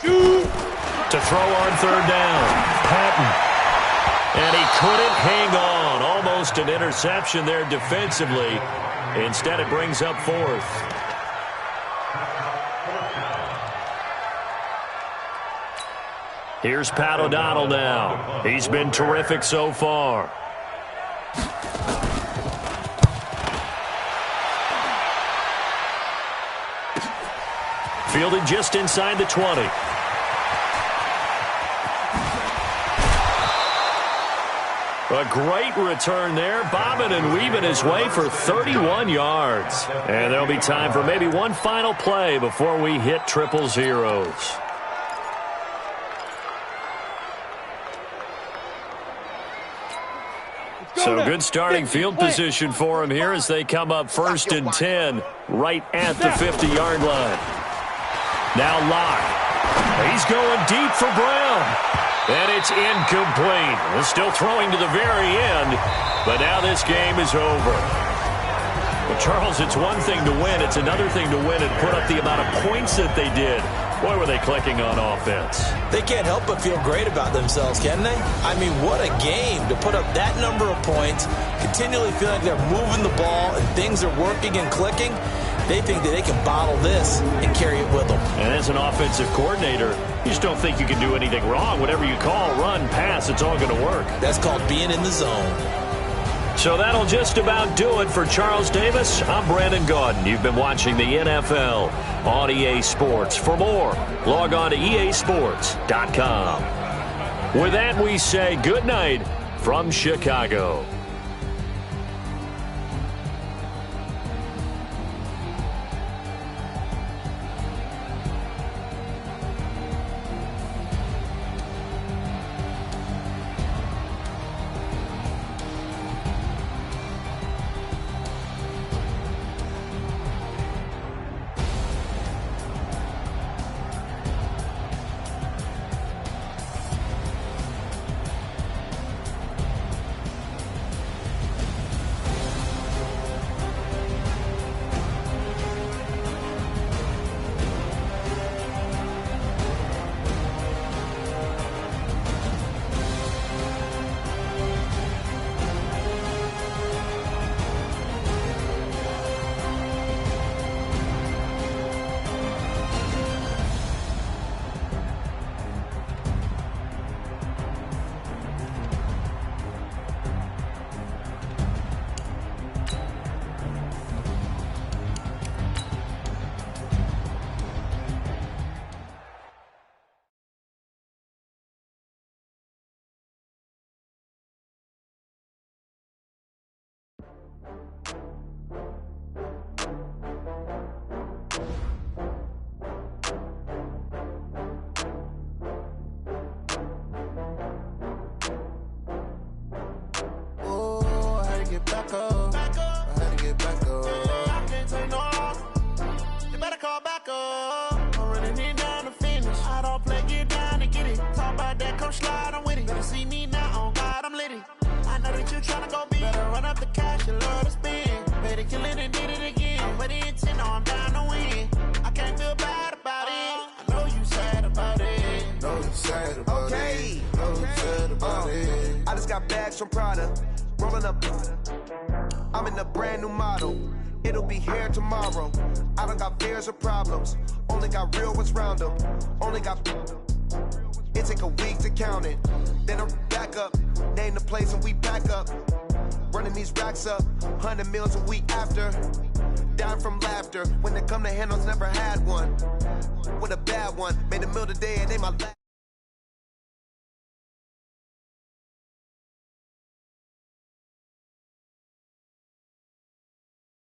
To throw on third down, Patton. And he couldn't hang on. Almost an interception there defensively. Instead, it brings up fourth. Here's Pat O'Donnell now. He's been terrific so far. Fielded just inside the 20. A great return there, bobbing and weaving his way for 31 yards. And there'll be time for maybe one final play before we hit triple zeros. So good starting field position for him here as they come up 1st and 10 right at the 50-yard line. Now Locke. He's going deep for Brown. And it's incomplete. We're still throwing to the very end, but now this game is over. But Charles, it's one thing to win. It's another thing to win and put up the amount of points that they did. Boy, were they clicking on offense. They can't help but feel great about themselves, can they? I mean, what a game to put up that number of points, continually feel like they're moving the ball and things are working and clicking. They think that they can bottle this and carry it with them. And as an offensive coordinator, you just don't think you can do anything wrong. Whatever you call, run, pass, it's all going to work. That's called being in the zone. So that'll just about do it for Charles Davis. I'm Brandon Gaudin. You've been watching the NFL on EA Sports. For more, log on to easports.com. With that, we say good night from Chicago. From Prada, rolling up. I'm in a brand new model. It'll be here tomorrow. I don't got fears or problems. Only got real ones round them. Only got. It take a week to count it. Then I'm back up. Name the place and we back up. Running these racks up. 100 meals a week after. Down from laughter. When they come to handles, never had one. With a bad one. Made a meal today and they my last.